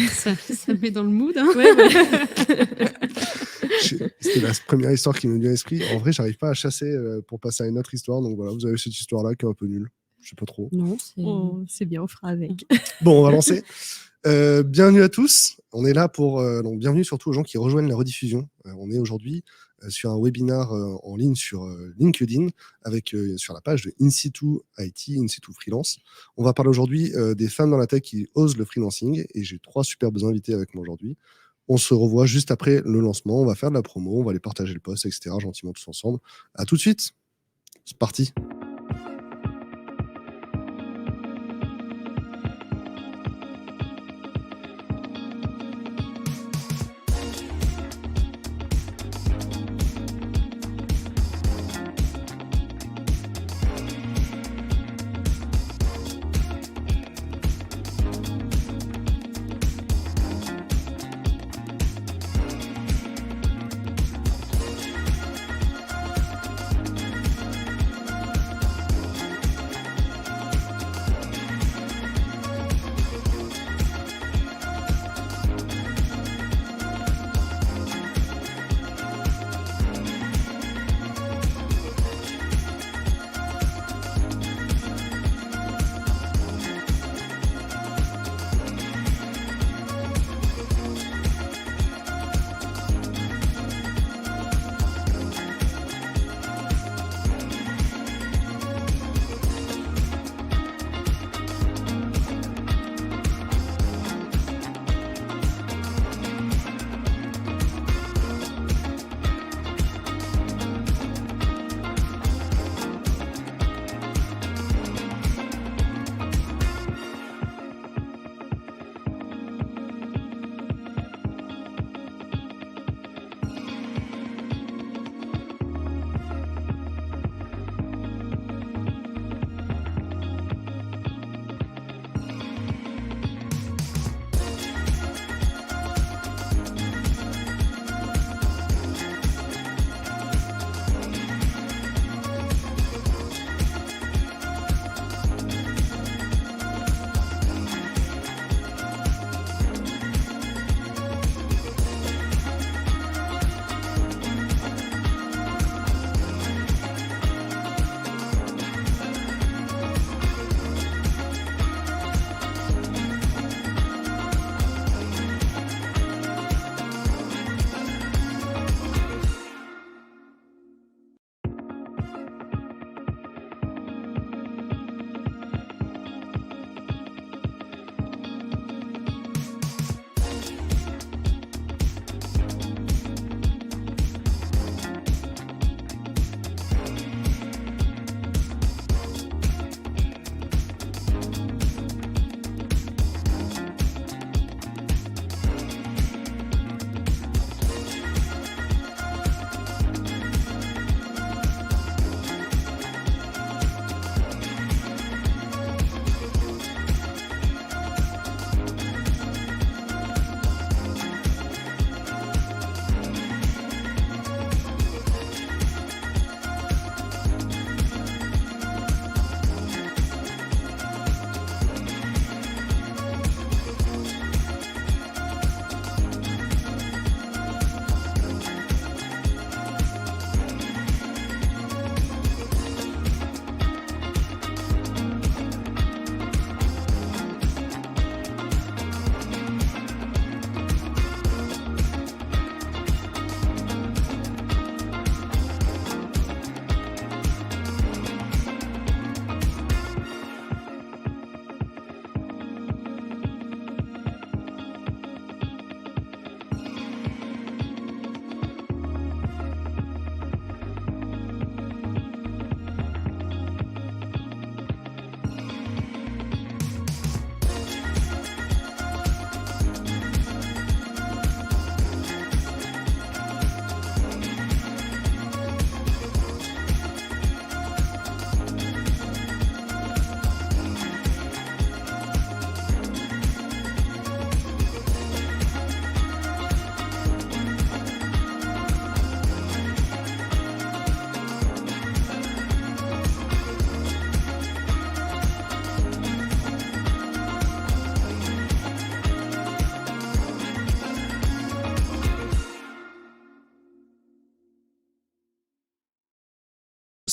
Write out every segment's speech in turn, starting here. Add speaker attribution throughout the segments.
Speaker 1: Ça met dans le mood. Hein.
Speaker 2: C'était la première histoire qui me vient à l'esprit. En vrai, j'arrive pas à chasser pour passer à une autre histoire. Donc voilà, vous avez cette histoire-là qui est un peu nulle. Je sais pas trop.
Speaker 1: Non,
Speaker 3: c'est bien, on fera avec.
Speaker 2: Bon, on va lancer. Bienvenue à tous. On est là pour donc bienvenue surtout aux gens qui rejoignent la rediffusion. On est aujourd'hui sur un webinar en ligne sur LinkedIn avec sur la page de In-Situ IT, In-Situ Freelance. On va parler aujourd'hui des femmes dans la tech qui osent le freelancing et j'ai 3 superbes invités avec moi aujourd'hui. On se revoit juste après le lancement. On va faire de la promo, on va aller partager le post, etc. gentiment tous ensemble. À tout de suite. C'est parti.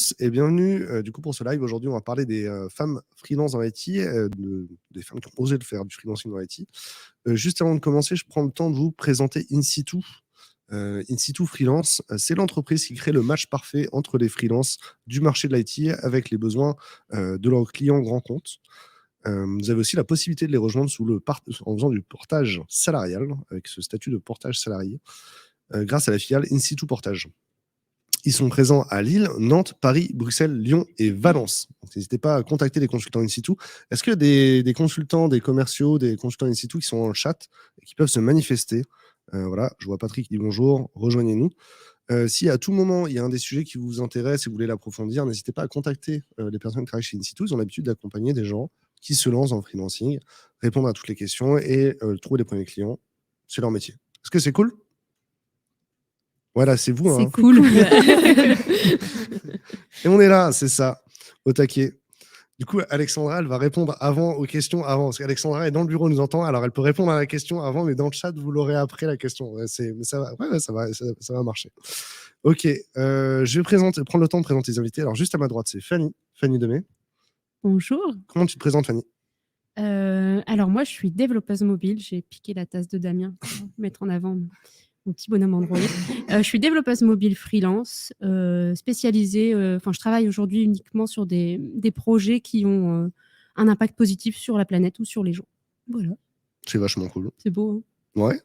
Speaker 2: tous et bienvenue du coup pour ce live. Aujourd'hui, on va parler des femmes freelance dans l'IT, des femmes qui ont osé de faire du freelancing dans l'IT. Juste avant de commencer, je prends le temps de vous présenter InSitu. InSitu Freelance, c'est l'entreprise qui crée le match parfait entre les freelances du marché de l'IT avec les besoins de leurs clients grands comptes. Vous avez aussi la possibilité de les rejoindre en faisant du portage salarial, avec ce statut de portage salarié, grâce à la filiale InSitu Portage. Ils sont présents à Lille, Nantes, Paris, Bruxelles, Lyon et Valence. Donc, n'hésitez pas à contacter les consultants InSitu. Est-ce que des consultants, des commerciaux, des consultants InSitu qui sont dans le chat et qui peuvent se manifester? Voilà, je vois Patrick qui dit bonjour, rejoignez-nous. Si à tout moment, il y a un des sujets qui vous intéresse et vous voulez l'approfondir, n'hésitez pas à contacter les personnes qui travaillent chez InSitu. Ils ont l'habitude d'accompagner des gens qui se lancent en freelancing, répondre à toutes les questions et trouver les premiers clients. C'est leur métier. Est-ce que c'est cool? Voilà, c'est vous.
Speaker 1: C'est
Speaker 2: hein.
Speaker 1: cool.
Speaker 2: Et on est là, c'est ça, au taquet. Du coup, Alexandra, elle va répondre aux questions avant. Parce qu'Alexandra est dans le bureau, nous entend. Alors, elle peut répondre à la question avant, mais dans le chat, vous l'aurez après la question. Mais ça va marcher. Ok, je vais prendre le temps de présenter les invités. Alors, juste à ma droite, c'est Fanny Demey.
Speaker 1: Bonjour.
Speaker 2: Comment tu te présentes, Fanny?
Speaker 1: Alors moi, je suis développeuse mobile. J'ai piqué la tasse de Damien pour mettre en avant mon petit bonhomme Android. Je suis développeuse mobile freelance, spécialisée. Je travaille aujourd'hui uniquement sur des projets qui ont un impact positif sur la planète ou sur les gens. Voilà.
Speaker 2: C'est vachement cool.
Speaker 1: C'est beau. Hein.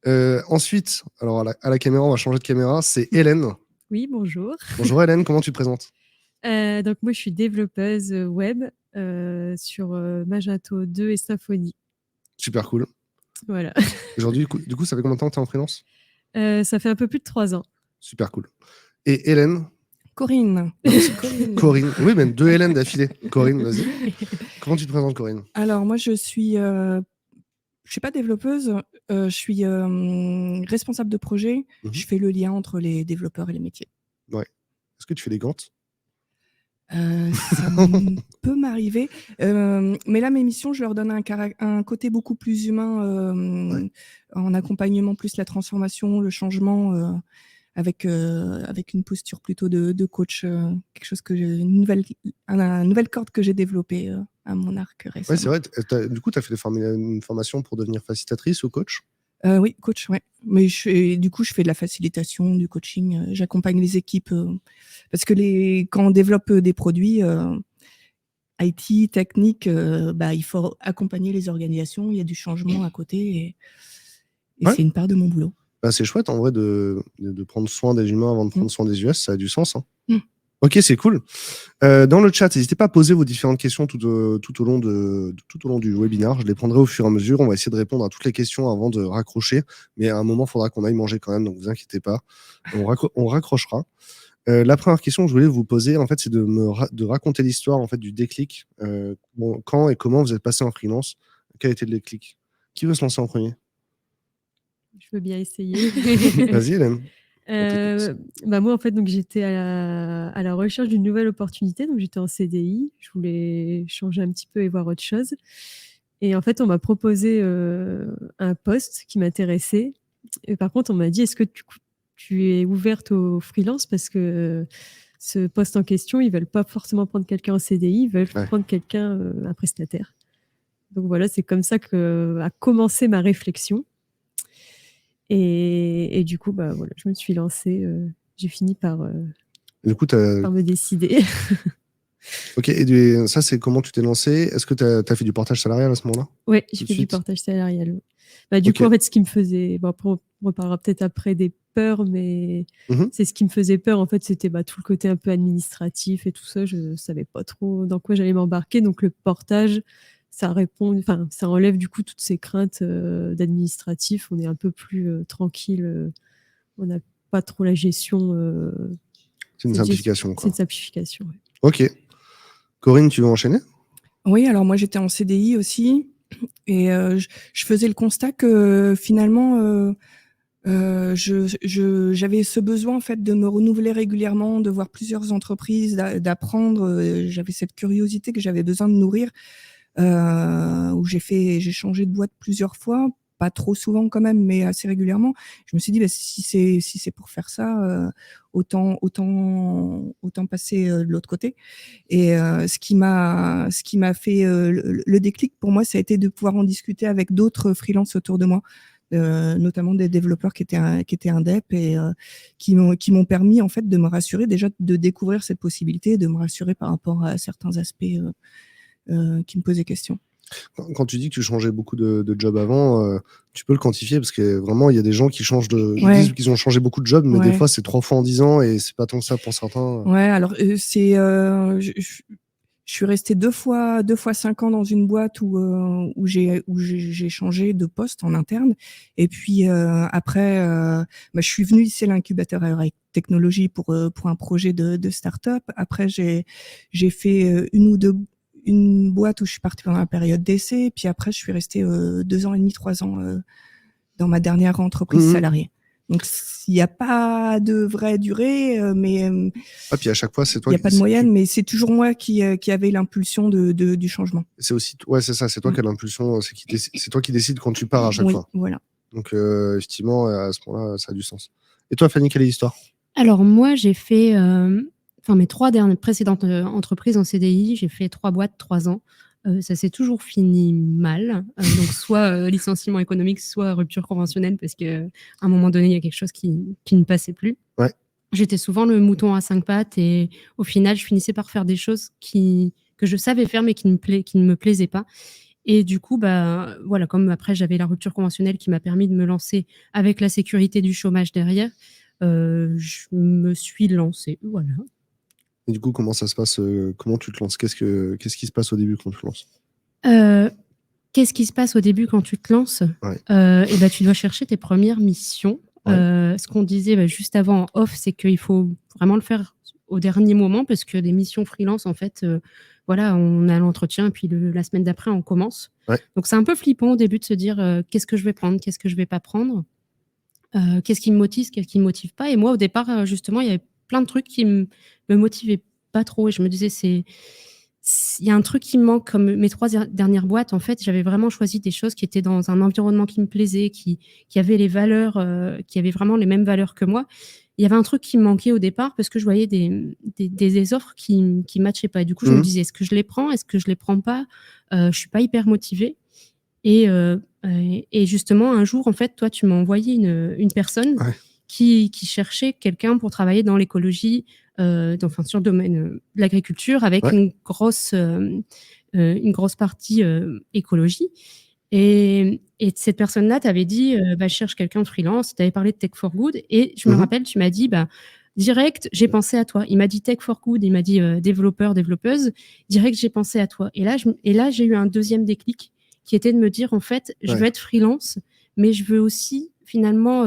Speaker 2: Ouais. Ensuite, alors à la caméra, on va changer de caméra. C'est Hélène.
Speaker 3: Oui, bonjour.
Speaker 2: Bonjour Hélène, comment tu te présentes?
Speaker 3: Donc moi, je suis développeuse web sur Magento 2 et Symfony.
Speaker 2: Super cool.
Speaker 3: Voilà.
Speaker 2: Aujourd'hui, du coup, ça fait combien de temps que tu es en freelance?
Speaker 3: Ça fait un peu plus de 3 ans.
Speaker 2: Super cool. Et Hélène?
Speaker 4: Corinne.
Speaker 2: Corinne. Oui, même 2 Hélène d'affilée. Corinne, vas-y. Comment tu te présentes, Corinne?
Speaker 4: Alors, moi, je suis pas développeuse, je suis responsable de projet. Je fais le lien entre les développeurs et les métiers.
Speaker 2: Ouais. Est-ce que tu fais des gantes?
Speaker 4: Ça peut m'arriver. Mais là, mes missions, je leur donne un côté beaucoup plus humain, en accompagnement plus la transformation, le changement, avec une posture plutôt de coach, quelque chose une nouvelle corde que j'ai développée à mon arc récemment.
Speaker 2: Oui, c'est vrai. Du coup, tu as fait une formation pour devenir facilitatrice ou coach?
Speaker 4: Oui, coach, ouais. Mais du coup, je fais de la facilitation, du coaching. J'accompagne les équipes parce que quand on développe des produits IT, technique, il faut accompagner les organisations. Il y a du changement à côté et c'est une part de mon boulot.
Speaker 2: C'est chouette en vrai de prendre soin des humains avant de prendre soin des US. Ça a du sens. Hein. Ok, c'est cool. Dans le chat, n'hésitez pas à poser vos différentes questions tout au long du webinaire. Je les prendrai au fur et à mesure. On va essayer de répondre à toutes les questions avant de raccrocher. Mais à un moment, il faudra qu'on aille manger quand même, donc vous inquiétez pas. On raccrochera. La première question que je voulais vous poser, en fait, c'est de raconter l'histoire en fait, du déclic. Quand et comment vous êtes passé en freelance? Quel a été le déclic? Qui veut se lancer en premier?
Speaker 3: Je veux bien essayer.
Speaker 2: Vas-y, Hélène.
Speaker 3: Moi, en fait, donc, j'étais à la recherche d'une nouvelle opportunité. Donc, j'étais en CDI. Je voulais changer un petit peu et voir autre chose. Et en fait, on m'a proposé un poste qui m'intéressait. Et par contre, on m'a dit, est-ce que tu es ouverte au freelance? Parce que ce poste en question, ils veulent pas forcément prendre quelqu'un en CDI, ils veulent prendre quelqu'un, un prestataire. Donc voilà, c'est comme ça a commencé ma réflexion. Et du coup, voilà, je me suis lancée. J'ai fini par me décider.
Speaker 2: Ok, et ça, c'est comment tu t'es lancée? Est-ce que tu as fait du portage salarial à ce moment-là?
Speaker 3: Oui, j'ai fait du portage salarial. Du coup, en fait, ce qui me faisait... on reparlera peut-être après des peurs, mais c'est ce qui me faisait peur. En fait, c'était tout le côté un peu administratif et tout ça. Je ne savais pas trop dans quoi j'allais m'embarquer. Donc, le portage... ça enlève du coup toutes ces craintes d'administratif. On est un peu plus tranquille. On n'a pas trop la gestion.
Speaker 2: C'est une simplification.
Speaker 3: C'est une simplification. Ouais.
Speaker 2: Ok. Corinne, tu veux enchaîner?
Speaker 4: Oui, alors moi j'étais en CDI aussi et je faisais le constat que finalement j'avais ce besoin en fait de me renouveler régulièrement, de voir plusieurs entreprises, d'apprendre. J'avais cette curiosité que j'avais besoin de nourrir. Où j'ai changé de boîte plusieurs fois pas trop souvent quand même, mais assez régulièrement. Je me suis dit, si c'est pour faire ça, autant passer de l'autre côté. Et ce qui m'a fait le déclic pour moi, ça a été de pouvoir en discuter avec d'autres freelances autour de moi. Notamment des développeurs qui étaient indep et qui m'ont permis en fait de me rassurer déjà de découvrir cette possibilité, de me rassurer par rapport à certains aspects qui me posaient question.
Speaker 2: Quand tu dis que tu changeais beaucoup de jobs avant, tu peux le quantifier parce que vraiment il y a des gens qui changent ils disent qu'ils ont changé beaucoup de jobs, mais des fois c'est 3 fois en 10 ans et c'est pas tant que ça pour certains.
Speaker 4: Ouais, alors c'est je suis restée 2 fois 5 ans dans une boîte où j'ai changé de poste en interne. Et puis après, je suis venue ici à l'incubateur Airec Technologies pour un projet de start-up. Après, j'ai fait une boîte où je suis partie pendant la période d'essai. Puis après, je suis restée 2 ans et demi, 3 ans dans ma dernière entreprise salariée. Donc, il n'y a pas de vraie durée, mais
Speaker 2: puis à chaque fois, c'est toi.
Speaker 4: Il n'y a pas de moyenne, mais c'est toujours moi qui avait l'impulsion du changement.
Speaker 2: C'est aussi, c'est ça, c'est toi qui as l'impulsion, c'est toi qui décides quand tu pars à chaque fois.
Speaker 4: Voilà.
Speaker 2: Donc, effectivement, à ce moment-là, ça a du sens. Et toi, Fanny, quelle est l'histoire?
Speaker 1: Alors, moi, j'ai fait, mes 3 précédentes entreprises en CDI, j'ai fait 3 boîtes, 3 ans. Ça s'est toujours fini mal. Donc, soit licenciement économique, soit rupture conventionnelle, parce qu'à un moment donné, il y a quelque chose qui ne passait plus.
Speaker 2: Ouais. J'étais
Speaker 1: souvent le mouton à 5 pattes et au final, je finissais par faire des choses que je savais faire, mais qui ne me plaisaient pas. Et du coup, voilà, comme après, j'avais la rupture conventionnelle qui m'a permis de me lancer avec la sécurité du chômage derrière, je me suis lancée. Voilà.
Speaker 2: Et du coup, comment ça se passe? Comment tu te lances? Qu'est-ce qui se passe au début quand tu te lances?
Speaker 1: Qu'est-ce qui se passe au début quand tu te lances? Tu dois chercher tes premières missions. Ce qu'on disait juste avant en off, c'est qu'il faut vraiment le faire au dernier moment parce que les missions freelance, en fait, on a l'entretien et puis la semaine d'après, on commence. Donc, c'est un peu flippant au début de se dire qu'est-ce que je vais prendre, qu'est-ce que je vais pas prendre, qu'est-ce qui me motive, qu'est-ce qui me motive pas. Et moi, au départ, justement, il y avait plein de trucs qui me motivaient pas trop et je me disais il y a un truc qui me manque. Comme mes 3 dernières boîtes, en fait, j'avais vraiment choisi des choses qui étaient dans un environnement qui me plaisait, qui avaient les valeurs, qui avaient vraiment les mêmes valeurs que moi. Il y avait un truc qui me manquait au départ parce que je voyais des offres qui matchaient pas. Et du coup, je me disais, est-ce que je les prends? Est-ce que je les prends pas? Je suis pas hyper motivée. Et justement, un jour, en fait, toi, tu m'as envoyé une personne qui cherchait quelqu'un pour travailler dans l'écologie, sur le domaine de l'agriculture, avec une grosse partie écologie. Et cette personne-là t'avait dit, je cherche quelqu'un de freelance. Tu avais parlé de Tech for Good. Et je me rappelle, tu m'as dit, direct, j'ai pensé à toi. Il m'a dit Tech for Good, il m'a dit développeur, développeuse. Direct, j'ai pensé à toi. Et là, j'ai eu un deuxième déclic qui était de me dire, en fait, je veux être freelance, mais je veux aussi finalement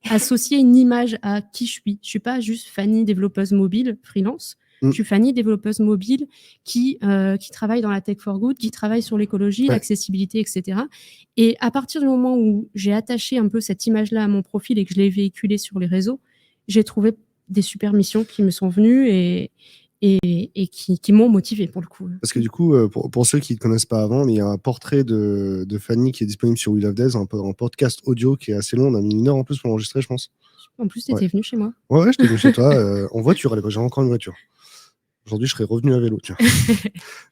Speaker 1: associer une image à qui je suis. Je suis pas juste Fanny, développeuse mobile, freelance. Je suis Fanny, développeuse mobile qui travaille dans la Tech for Good, qui travaille sur l'écologie, l'accessibilité, etc. Et à partir du moment où j'ai attaché un peu cette image-là à mon profil et que je l'ai véhiculée sur les réseaux, j'ai trouvé des super missions qui me sont venues et qui m'ont motivée pour le coup.
Speaker 2: Parce que du coup, pour ceux qui ne connaissent pas avant, il y a un portrait de Fanny qui est disponible sur We Love Devs, un podcast audio qui est assez long. On a mis 1 heure en plus pour l'enregistrer, je pense.
Speaker 1: En plus, tu étais venu chez moi.
Speaker 2: Ouais, j'étais venu chez toi en voiture à l'époque. J'avais encore une voiture. Aujourd'hui, je serais revenu à vélo.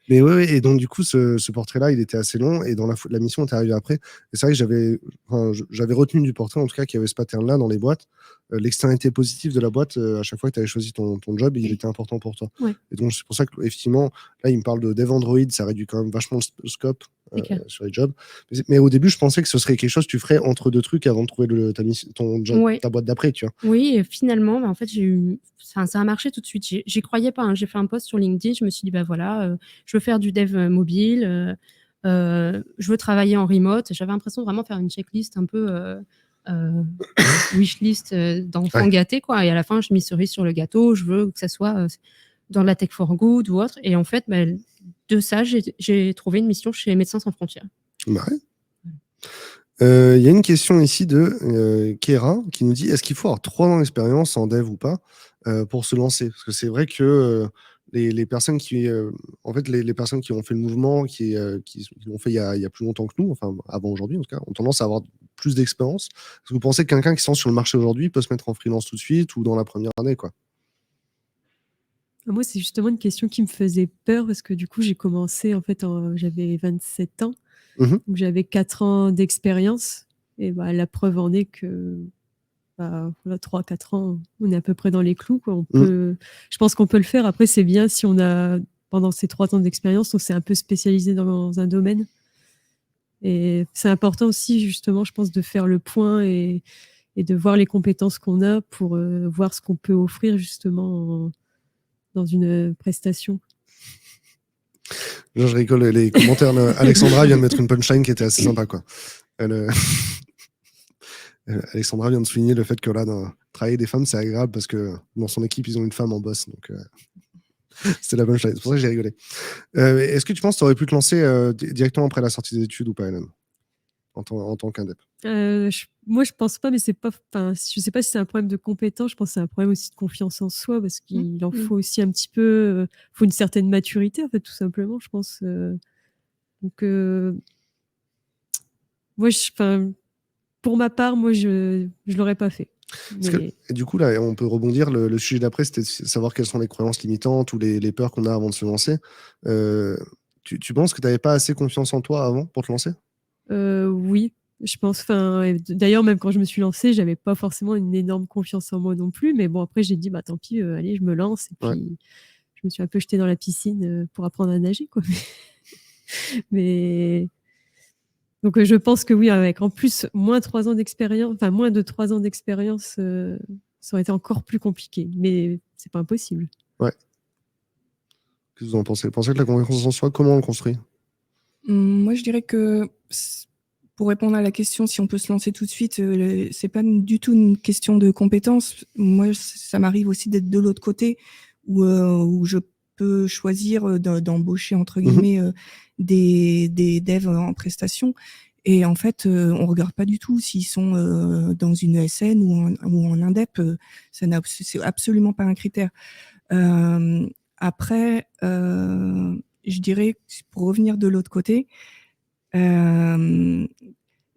Speaker 2: Mais et donc du coup, ce portrait-là, il était assez long et dans la mission était arrivée après. Et c'est vrai que j'avais retenu du portrait, en tout cas, qu'il y avait ce pattern-là dans les boîtes. L'externalité positive de la boîte, à chaque fois que tu avais choisi ton job, il était important pour toi. Et donc, c'est pour ça qu'effectivement, là, il me parle de Dev Android, ça réduit quand même vachement le scope sur les jobs. Mais au début, je pensais que ce serait quelque chose que tu ferais entre 2 trucs avant de trouver ta boîte d'après, tu vois.
Speaker 1: Oui, et finalement, en fait, ça a marché tout de suite. J'y croyais pas. J'ai fait un post sur LinkedIn, je me suis dit, je veux faire du dev mobile, je veux travailler en remote. J'avais l'impression de vraiment faire une checklist un peu wishlist d'enfants gâtés, quoi. Et à la fin, je mis cerise sur le gâteau. Je veux que ça soit dans la Tech for Good ou autre. Et en fait, de ça, j'ai trouvé une mission chez Médecins Sans Frontières.
Speaker 2: Il y a une question ici de Kéra qui nous dit, est-ce qu'il faut avoir 3 ans d'expérience en dev ou pas pour se lancer? Parce que c'est vrai que les personnes qui, en fait, les personnes qui ont fait le mouvement, qui l'ont fait il y a plus longtemps que nous, enfin avant aujourd'hui en tout cas, ont tendance à avoir plus d'expérience. Est-ce que vous pensez que quelqu'un qui se lance sur le marché aujourd'hui peut se mettre en freelance tout de suite ou dans la première année, quoi?
Speaker 3: Moi, c'est justement une question qui me faisait peur parce que du coup, j'ai commencé, en fait, j'avais 27 ans.
Speaker 2: Mhm.
Speaker 3: Donc, j'avais 4 ans d'expérience. Et bah, la preuve en est que 3-4 ans, on est à peu près dans les clous, quoi. Je pense qu'on peut le faire. Après, c'est bien si on a, pendant ces 3 ans d'expérience, on s'est un peu spécialisé dans un domaine. Et c'est important aussi, justement, je pense, de faire le point et de voir les compétences qu'on a pour voir ce qu'on peut offrir, justement, dans une prestation.
Speaker 2: Je rigole, les commentaires. Alexandra vient de mettre une punchline qui était assez sympa, quoi. Alexandra vient de souligner le fait que là, travailler des femmes, c'est agréable parce que dans son équipe, ils ont une femme en boss. Donc, c'était la punchline. C'est pour ça que j'ai rigolé. Est-ce que tu penses que tu aurais pu te lancer directement après la sortie des études ou pas, Hélène, en tant qu'indep?
Speaker 3: Moi, je pense pas, mais c'est pas. Je sais pas si c'est un problème de compétence. Je pense que c'est un problème aussi de confiance en soi, parce qu'il en faut aussi un petit peu. Faut une certaine maturité, en fait, tout simplement, je pense. Donc, moi, pour ma part, moi, je l'aurais pas fait.
Speaker 2: Et du coup, là, on peut rebondir. Le sujet d'après, c'était de savoir quelles sont les croyances limitantes ou les peurs qu'on a avant de se lancer. Tu penses que tu n'avais pas assez confiance en toi avant pour te lancer?
Speaker 3: Oui, je pense. D'ailleurs, même quand je me suis lancée, j'avais pas forcément une énorme confiance en moi non plus. Mais bon, après, j'ai dit, bah tant pis, allez, je me lance. Et puis, je me suis un peu jetée dans la piscine pour apprendre à nager, quoi. Mais donc, je pense que oui, avec en plus moins de 3 ans d'expérience, ça aurait été encore plus compliqué. Mais c'est pas impossible.
Speaker 2: Ouais. Qu'est-ce que vous en pensez? Pensez que la confiance en soi, comment on le construit?
Speaker 4: Moi, je dirais que pour répondre à la question, si on peut se lancer tout de suite, c'est pas du tout une question de compétence. Moi, ça m'arrive aussi d'être de l'autre côté où je peux choisir d'embaucher entre guillemets des devs en prestation. Et en fait, on regarde pas du tout s'ils sont dans une ESN ou en indep. C'est absolument pas un critère. Après, je dirais, pour revenir de l'autre côté,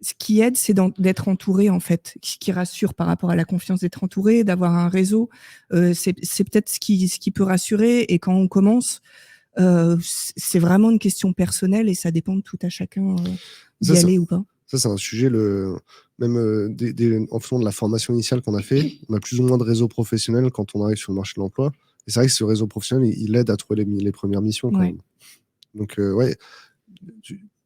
Speaker 4: ce qui aide, c'est d'être entouré, en fait. Ce qui rassure par rapport à la confiance d'être entouré, d'avoir un réseau. C'est peut-être ce qui peut rassurer. Et quand on commence, c'est vraiment une question personnelle et ça dépend de tout à chacun d'y aller ou pas.
Speaker 2: Ça, c'est un sujet, même en fonction de la formation initiale qu'on a fait, on a plus ou moins de réseau professionnel quand on arrive sur le marché de l'emploi. Et c'est vrai que ce réseau professionnel, il aide à trouver les premières missions, quand même. Donc,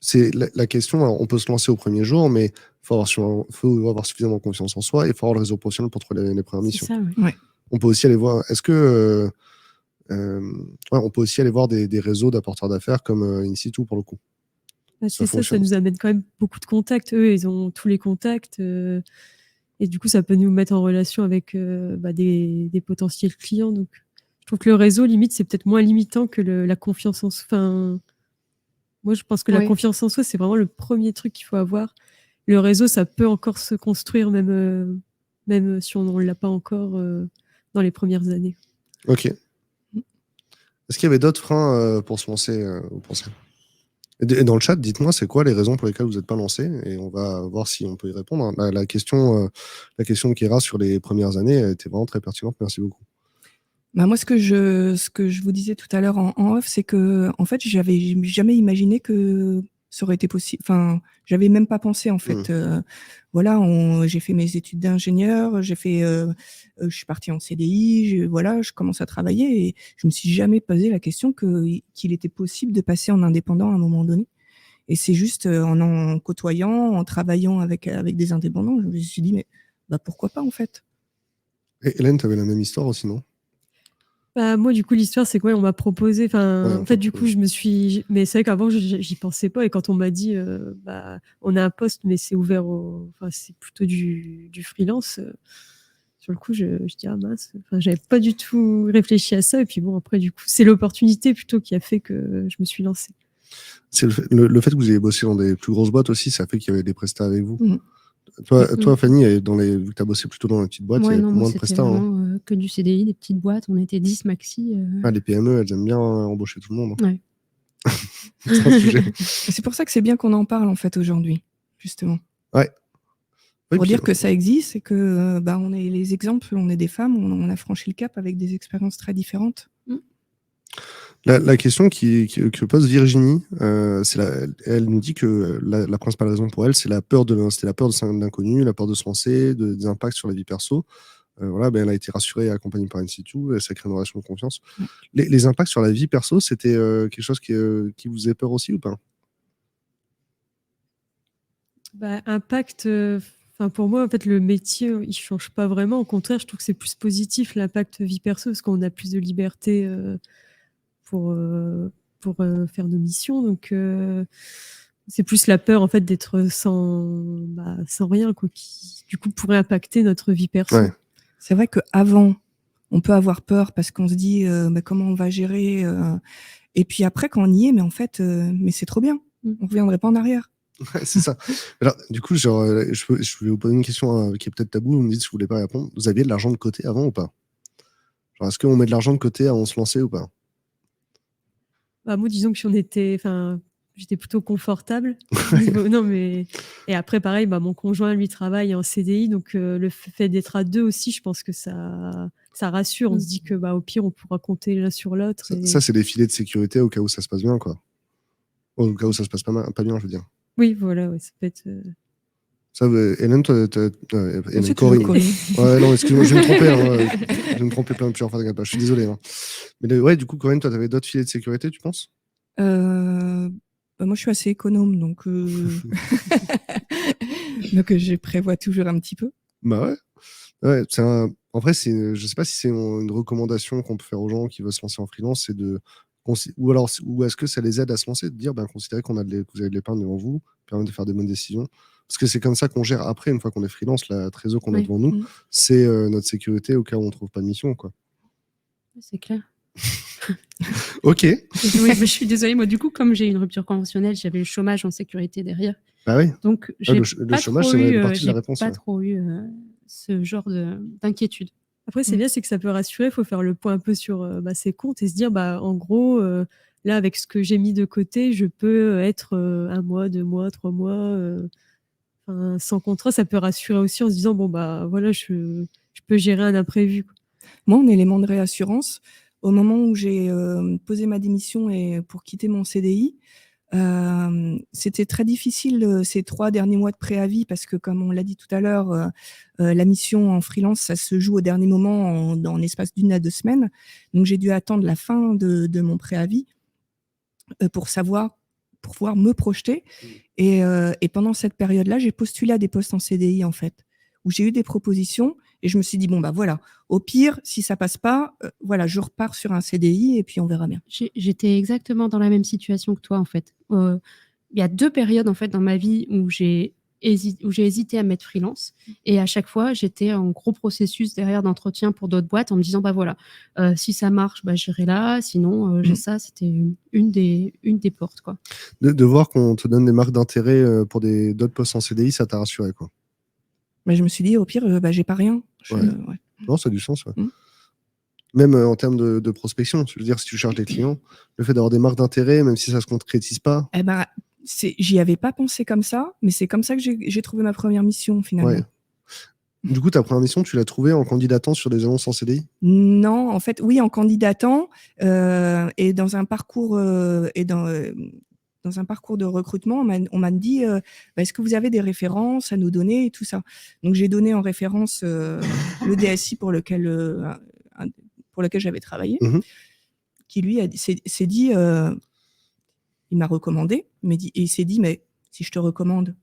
Speaker 2: c'est la question, on peut se lancer au premier jour, mais il faut avoir suffisamment confiance en soi et il faut avoir le réseau professionnel pour trouver les premières missions.
Speaker 3: Ça, oui.
Speaker 2: On peut aussi aller voir, on peut aussi aller voir des réseaux d'apporteurs d'affaires comme In-situ pour le coup.
Speaker 3: Ça nous amène quand même beaucoup de contacts. Eux, ils ont tous les contacts. Et du coup, ça peut nous mettre en relation avec des potentiels clients. Donc, je trouve que le réseau, limite, c'est peut-être moins limitant que la confiance en soi. Moi, je pense que la confiance en soi, c'est vraiment le premier truc qu'il faut avoir. Le réseau, ça peut encore se construire, même si on ne l'a pas encore dans les premières années.
Speaker 2: Ok. Est-ce qu'il y avait d'autres freins pour se lancer, vous pensez? Et dans le chat, dites-moi, c'est quoi les raisons pour lesquelles vous n'êtes pas lancé? Et on va voir si on peut y répondre. La question de Kéra sur les premières années était vraiment très pertinente. Merci beaucoup.
Speaker 4: Moi, ce que je vous disais tout à l'heure en off, c'est que en fait, j'avais jamais imaginé que ça aurait été possible. Enfin, j'avais même pas pensé en fait. Voilà, j'ai fait mes études d'ingénieur, je suis partie en CDI, je commence à travailler et je me suis jamais posé la question qu'il était possible de passer en indépendant à un moment donné. Et c'est juste en côtoyant, en travaillant avec des indépendants, je me suis dit mais pourquoi pas en fait.
Speaker 2: Et Hélène, tu avais la même histoire aussi, non?
Speaker 3: Moi, du coup, l'histoire, c'est quoi? On m'a proposé. En fait, du coup, je me suis. Mais c'est vrai qu'avant, j'y pensais pas. Et quand on m'a dit, on a un poste, mais c'est ouvert c'est plutôt du freelance. Sur le coup, je dis, ah mince. J'avais pas du tout réfléchi à ça. Et puis bon, après, du coup, c'est l'opportunité plutôt qui a fait que je me suis lancée.
Speaker 2: C'est le fait que vous ayez bossé dans des plus grosses boîtes aussi, ça fait qu'il y avait des prestats avec vous. Toi, Fanny, vu que tu as bossé plutôt dans les petites boîtes, il y avait moins de prestats.
Speaker 1: que du CDI, des petites boîtes. On était 10 maxi.
Speaker 2: Ah, les PME, elles aiment bien embaucher tout le monde.
Speaker 1: Ouais.
Speaker 2: C'est un sujet.
Speaker 4: C'est pour ça que c'est bien qu'on en parle en fait aujourd'hui, justement.
Speaker 2: Ouais. Oui,
Speaker 4: Pour
Speaker 2: puis,
Speaker 4: dire que ça existe et que on est les exemples, on est des femmes, on a franchi le cap avec des expériences très différentes.
Speaker 2: la question que pose Virginie, elle nous dit que la principale raison pour elle, c'était la peur de l'inconnu, la peur de se lancer, des impacts sur la vie perso. Voilà, elle a été rassurée et accompagnée par Institut, et ça crée une relation de confiance. Les impacts sur la vie perso, c'était quelque chose qui vous faisait peur aussi ou pas?
Speaker 3: Impact, pour moi, en fait, le métier, il change pas vraiment. Au contraire, je trouve que c'est plus positif l'impact vie perso parce qu'on a plus de liberté pour faire nos missions. Donc, c'est plus la peur en fait d'être sans rien, quoi, qui du coup pourrait impacter notre vie perso.
Speaker 2: Ouais.
Speaker 4: C'est vrai qu'avant, on peut avoir peur parce qu'on se dit comment on va gérer. Et puis après, quand on y est, mais en fait, mais c'est trop bien. On reviendrait pas en arrière.
Speaker 2: Ouais, c'est ça. Alors, du coup, genre, je vais vous poser une question qui est peut-être tabou. Vous me dites si vous voulez pas répondre. Vous aviez de l'argent de côté avant ou pas? Genre, est-ce qu'on met de l'argent de côté avant de se lancer ou pas?
Speaker 3: Moi, disons que j'étais plutôt confortable. Non, mais et après, pareil, mon conjoint lui travaille en CDI, donc le fait d'être à deux aussi, je pense que ça rassure. On se dit que au pire, on pourra compter l'un sur l'autre.
Speaker 2: Ça, c'est des filets de sécurité au cas où ça se passe bien, quoi. Au cas où ça se passe pas bien, je veux dire.
Speaker 3: Oui, voilà, ouais, ça peut être.
Speaker 2: Ça, Hélène,
Speaker 4: C'est
Speaker 2: Corinne.
Speaker 4: Corinne.
Speaker 2: Ouais, non, excuse-moi, je vais me tromper. Je vais me tromper plusieurs fois. Je suis désolé. Hein. Mais ouais, du coup, Corinne, toi, t'avais d'autres filets de sécurité, tu penses?
Speaker 4: Moi, je suis assez économe, donc donc je prévois toujours un petit peu.
Speaker 2: Bah ouais. En vrai, je sais pas si c'est une recommandation qu'on peut faire aux gens qui veulent se lancer en freelance, c'est ou est-ce que ça les aide à se lancer, de dire, considérez que vous avez de l'épargne devant vous, permet de faire des bonnes décisions. Parce que c'est comme ça qu'on gère après, une fois qu'on est freelance, la trésor qu'on a devant nous, c'est notre sécurité au cas où on trouve pas de mission, quoi.
Speaker 1: C'est clair.
Speaker 2: Ok.
Speaker 1: Oui, je suis désolée. Moi, du coup, comme j'ai une rupture conventionnelle, j'avais le chômage en sécurité derrière.
Speaker 2: Bah oui.
Speaker 1: Donc, j'ai
Speaker 2: le chômage, c'est une partie de la réponse.
Speaker 1: Pas trop eu ce genre d'inquiétude.
Speaker 3: Après, c'est bien, c'est que ça peut rassurer. Il faut faire le point un peu sur ses comptes et se dire, en gros, là, avec ce que j'ai mis de côté, je peux être 1 mois, 2 mois, 3 mois sans contrat. Ça peut rassurer aussi en se disant, voilà, je peux gérer un imprévu, quoi.
Speaker 4: Moi, en élément de réassurance, au moment où j'ai posé ma démission et pour quitter mon CDI, c'était très difficile ces 3 derniers mois de préavis parce que, comme on l'a dit tout à l'heure, la mission en freelance, ça se joue au dernier moment dans l'espace d'1 à 2 semaines. Donc, j'ai dû attendre la fin de mon préavis pour pouvoir me projeter. Et pendant cette période-là, j'ai postulé à des postes en CDI, en fait, où j'ai eu des propositions et je me suis dit, voilà, au pire, si ça passe pas, voilà, je repars sur un CDI et puis on verra bien.
Speaker 1: J'étais exactement dans la même situation que toi, en fait. Il y a 2 périodes, en fait, dans ma vie où j'ai hésité à mettre freelance. Et à chaque fois, j'étais en gros processus derrière d'entretien pour d'autres boîtes en me disant, voilà, si ça marche, j'irai là. Sinon, j'ai ça. C'était une des portes, quoi.
Speaker 2: De voir qu'on te donne des marques d'intérêt pour d'autres postes en CDI, ça t'a rassuré, quoi.
Speaker 4: Je me suis dit, au pire, j'ai pas rien.
Speaker 2: Ouais. Non, ça a du sens, ouais. Même en termes de prospection, je veux dire, si tu cherches des clients, le fait d'avoir des marques d'intérêt, même si ça se concrétise pas.
Speaker 4: J'y avais pas pensé comme ça, mais c'est comme ça que j'ai trouvé ma première mission, finalement.
Speaker 2: Ouais. Du coup, ta première mission, tu l'as trouvée en candidatant sur des annonces en CDI?
Speaker 4: Non, en fait, oui, en candidatant et dans un parcours dans un parcours de recrutement, on m'a dit est-ce que vous avez des références à nous donner et tout ça. Donc j'ai donné en référence le DSI pour lequel j'avais travaillé, qui lui s'est dit, il m'a recommandé, et il s'est dit, mais si je te recommande,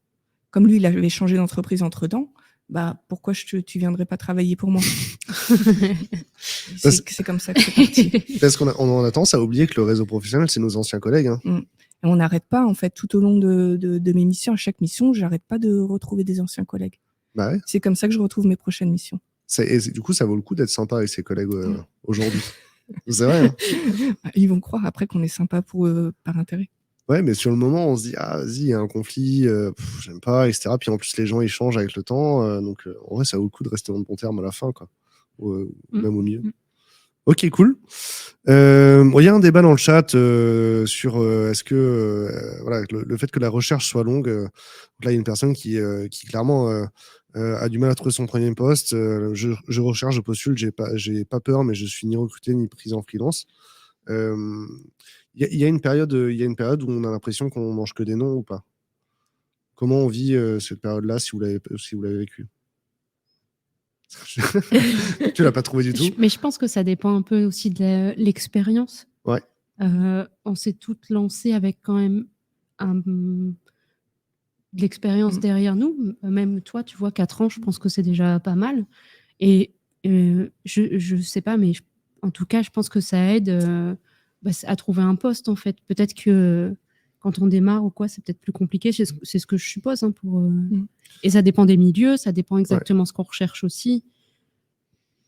Speaker 4: comme lui il avait changé d'entreprise entre-temps, pourquoi tu viendrais pas travailler pour moi? C'est comme ça que c'est parti.
Speaker 2: Parce qu'on a tendance à oublier que le réseau professionnel, c'est nos anciens collègues. Hein.
Speaker 4: Et on n'arrête pas, en fait, tout au long de mes missions. À chaque mission, j'arrête pas de retrouver des anciens collègues.
Speaker 2: Ouais.
Speaker 4: C'est comme ça que je retrouve mes prochaines missions.
Speaker 2: Et du coup, ça vaut le coup d'être sympa avec ses collègues aujourd'hui. C'est vrai. Hein.
Speaker 4: Ils vont croire après qu'on est sympa pour eux par intérêt.
Speaker 2: Ouais, mais sur le moment, on se dit, vas-y, il y a un conflit, j'aime pas, etc. Puis en plus, les gens, ils changent avec le temps. Donc, en vrai, ça vaut le coup de rester en bon terme à la fin, quoi. même au milieu. Ok, cool. Il y a un débat dans le chat sur est-ce que voilà, le fait que la recherche soit longue. Là, il y a une personne qui clairement a du mal à trouver son premier poste. Je recherche, je postule, j'ai pas peur, mais je suis ni recruté ni pris en freelance. Il y a une période où on a l'impression qu'on mange que des noms ou pas. Comment on vit cette période-là si vous l'avez vécu? Tu l'as pas trouvé du tout?
Speaker 1: Mais je pense que ça dépend un peu aussi de l'expérience.
Speaker 2: Ouais.
Speaker 1: On s'est toutes lancées avec quand même de l'expérience derrière nous. Même toi, tu vois, 4 ans, je pense que c'est déjà pas mal. Et je sais pas, mais en tout cas, je pense que ça aide à trouver un poste, en fait. Peut-être que quand on démarre ou quoi, c'est peut-être plus compliqué. C'est ce que je suppose. Hein, Et ça dépend des milieux, ça dépend exactement ce qu'on recherche aussi.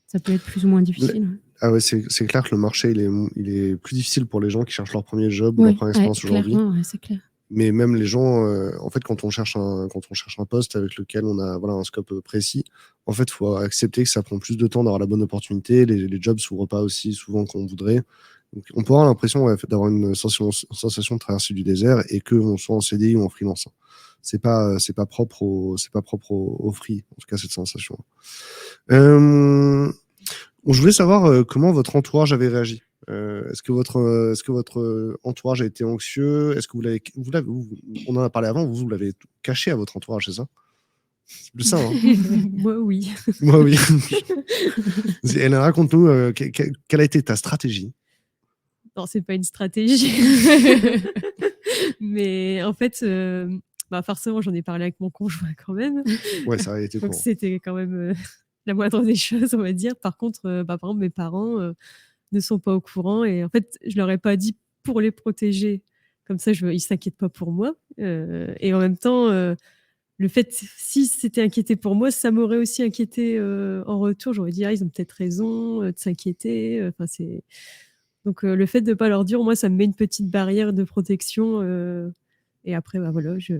Speaker 1: Ça peut être plus ou moins difficile.
Speaker 2: Ah ouais, c'est clair que le marché, il est plus difficile pour les gens qui cherchent leur premier job ou leur première expérience aujourd'hui.
Speaker 1: C'est clair.
Speaker 2: Mais même les gens, en fait, quand on cherche un poste avec lequel on a un scope précis, en fait, il faut accepter que ça prend plus de temps d'avoir la bonne opportunité. Les jobs s'ouvrent pas aussi souvent qu'on voudrait. Donc, on peut avoir l'impression d'avoir une sensation de traverser du désert et qu'on soit en CDI ou en freelance. C'est pas propre au free, en tout cas, cette sensation. Je voulais savoir comment votre entourage avait réagi. Est-ce que votre entourage a été anxieux? Est-ce que on en a parlé avant, vous l'avez caché à votre entourage, c'est ça? C'est plus ça, hein?
Speaker 3: Moi, oui.
Speaker 2: Moi, oui. Hélène, raconte-nous, quelle a été ta stratégie?
Speaker 3: Non, c'est pas une stratégie. Mais en fait, forcément, j'en ai parlé avec mon conjoint quand même.
Speaker 2: Ouais, ça a été
Speaker 3: Donc,
Speaker 2: courant.
Speaker 3: c'était quand même la moindre des choses, on va dire. Par contre, par exemple, mes parents ne sont pas au courant. Et en fait, je leur ai pas dit pour les protéger. Comme ça, ils s'inquiètent pas pour moi. Et en même temps, le fait, si c'était inquiété pour moi, ça m'aurait aussi inquiété en retour. J'aurais dit, ils ont peut-être raison de s'inquiéter. Donc, le fait de ne pas leur dire, moi, ça me met une petite barrière de protection. Et après, voilà, je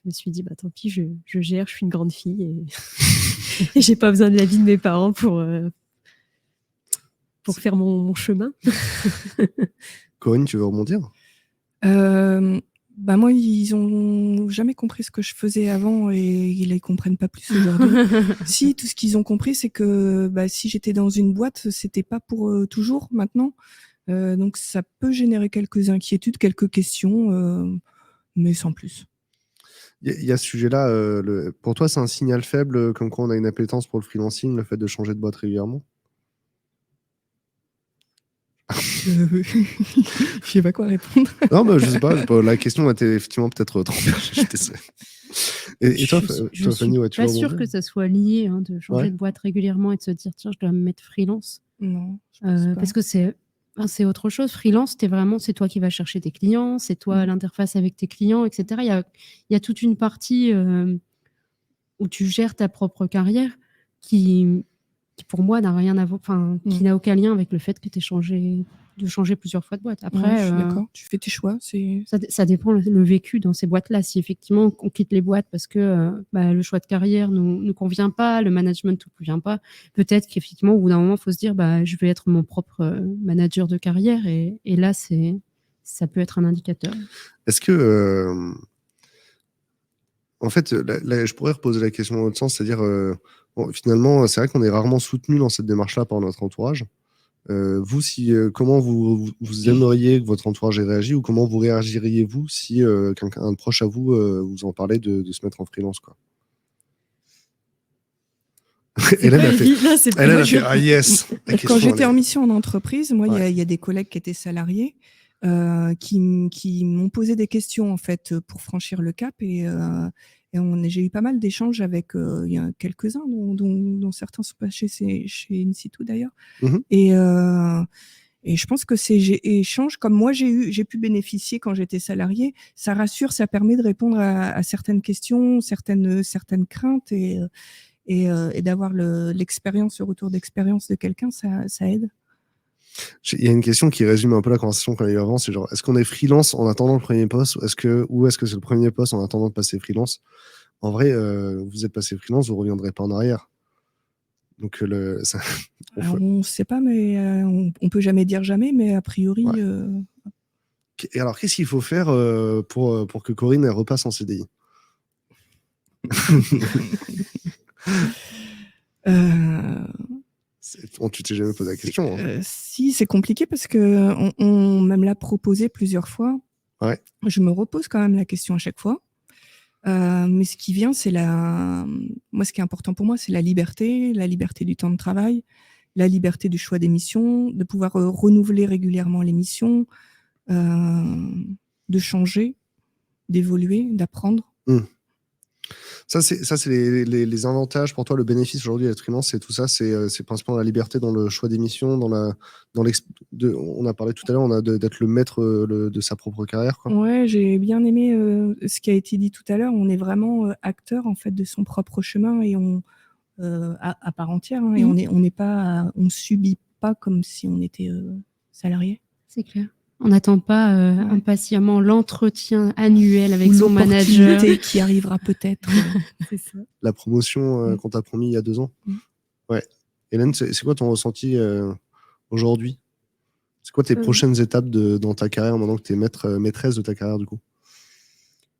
Speaker 3: me suis dit, tant pis, je gère, je suis une grande fille et j'ai pas besoin de l'avis de mes parents pour faire mon chemin.
Speaker 2: Corinne, tu veux rebondir?
Speaker 4: Moi, ils ont jamais compris ce que je faisais avant et ils les comprennent pas plus aujourd'hui. Si, tout ce qu'ils ont compris, c'est que si j'étais dans une boîte, c'était pas pour toujours maintenant. Donc ça peut générer quelques inquiétudes, quelques questions, mais sans plus.
Speaker 2: Il y a ce sujet-là. Pour toi, c'est un signal faible, comme quoi on a une appétence pour le freelancing, le fait de changer de boîte régulièrement?
Speaker 4: Je sais pas quoi répondre.
Speaker 2: Non, je sais pas. La question était effectivement peut-être trop. J'étais désolé. Et toi, Fanny,
Speaker 1: je suis pas sûre que ça soit lié de changer de boîte régulièrement et de se dire tiens, je dois me mettre freelance.
Speaker 4: Non, je pense pas.
Speaker 1: Parce que c'est autre chose. Freelance, c'est toi qui vas chercher tes clients, c'est toi l'interface avec tes clients, etc. Il y a toute une partie où tu gères ta propre carrière qui pour moi n'a rien à voir, qui n'a aucun lien avec le fait que tu aies changé plusieurs fois de boîte. Après,
Speaker 4: je suis d'accord, tu fais tes choix.
Speaker 1: Ça dépend le vécu dans ces boîtes-là. Si effectivement on quitte les boîtes parce que le choix de carrière nous convient pas, le management ne convient pas, peut-être qu'effectivement au bout d'un moment il faut se dire je vais être mon propre manager de carrière et là ça peut être un indicateur.
Speaker 2: Est-ce que en fait, je pourrais reposer la question dans l'autre sens, c'est-à-dire finalement, c'est vrai qu'on est rarement soutenu dans cette démarche-là par notre entourage. Vous, comment vous aimeriez que votre entourage ait réagi, ou comment vous réagiriez-vous si quelqu'un de proche à vous vous en parlait de se mettre en freelance, quoi? Hélène a fait ah yes.
Speaker 4: Quand j'étais en mission en entreprise, moi, il y a des collègues qui étaient salariés qui m'ont posé des questions en fait pour franchir le cap et j'ai eu pas mal d'échanges avec il y a quelques-uns dont certains sont passés chez In-Situ d'ailleurs. Et je pense que ces échanges, comme moi j'ai pu bénéficier quand j'étais salarié, ça rassure, ça permet de répondre à certaines questions, certaines craintes et d'avoir l'expérience, le retour d'expérience de quelqu'un, ça aide.
Speaker 2: Il y a une question qui résume un peu la conversation qu'on a eu avant, c'est genre, est-ce qu'on est freelance en attendant le premier poste, ou est-ce que c'est le premier poste en attendant de passer freelance? En vrai, vous êtes passé freelance, vous reviendrez pas en arrière. Donc,
Speaker 4: Alors, on ne sait pas, mais on peut jamais dire jamais, mais a priori.
Speaker 2: Ouais. Et alors, qu'est-ce qu'il faut faire pour que Corinne elle repasse en CDI? Tu t'es jamais posé la question, hein.
Speaker 4: Si, c'est compliqué parce que on même l'a proposé plusieurs fois.
Speaker 2: Ouais.
Speaker 4: Je me repose quand même la question à chaque fois. Mais ce qui vient, moi, ce qui est important pour moi, c'est la liberté du temps de travail, la liberté du choix des missions, de pouvoir renouveler régulièrement les missions, de changer, d'évoluer, d'apprendre.
Speaker 2: Ça, c'est les avantages pour toi, le bénéfice aujourd'hui d'être freelance, c'est tout ça, c'est principalement la liberté dans le choix des missions, on a parlé tout à l'heure, d'être le maître de sa propre carrière, quoi.
Speaker 4: Ouais, j'ai bien aimé ce qui a été dit tout à l'heure. On est vraiment acteur en fait de son propre chemin et à part entière, hein, et on subit pas comme si on était salarié.
Speaker 1: C'est clair. On n'attend pas impatiemment l'entretien annuel avec
Speaker 4: Ou
Speaker 1: son manager.
Speaker 4: l'opportunité qui arrivera peut-être.
Speaker 3: C'est ça.
Speaker 2: La promotion qu'on t'a promis il y a 2 ans. Ouais. Hélène, c'est quoi ton ressenti aujourd'hui? C'est quoi tes prochaines étapes dans ta carrière maintenant que tu es maîtresse de ta carrière du coup?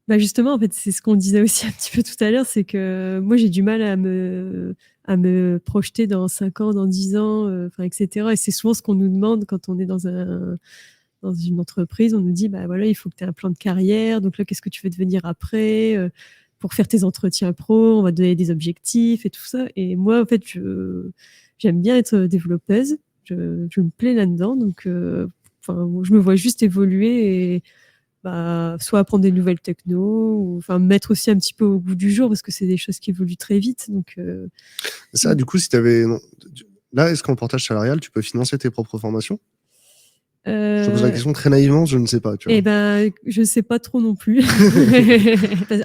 Speaker 3: Bah justement, en fait, c'est ce qu'on disait aussi un petit peu tout à l'heure, c'est que moi, j'ai du mal à me projeter dans 5 ans, dans 10 ans, etc. Et c'est souvent ce qu'on nous demande quand on est dans une entreprise. On nous dit, bah voilà, il faut que tu aies un plan de carrière. Donc là, qu'est-ce que tu veux devenir après? Pour faire tes entretiens pro, on va te donner des objectifs et tout ça. Et moi, en fait, j'aime bien être développeuse. Je me plais là-dedans. Donc, je me vois juste évoluer et soit apprendre des nouvelles technos, ou mettre aussi un petit peu au goût du jour, parce que c'est des choses qui évoluent très vite. Donc,
Speaker 2: ça, du coup, si tu avais... Là, est-ce qu'en portage salarial, tu peux financer tes propres formations? Je te pose la question très naïvement, je ne sais pas.
Speaker 3: Eh ben, je ne sais pas trop non plus.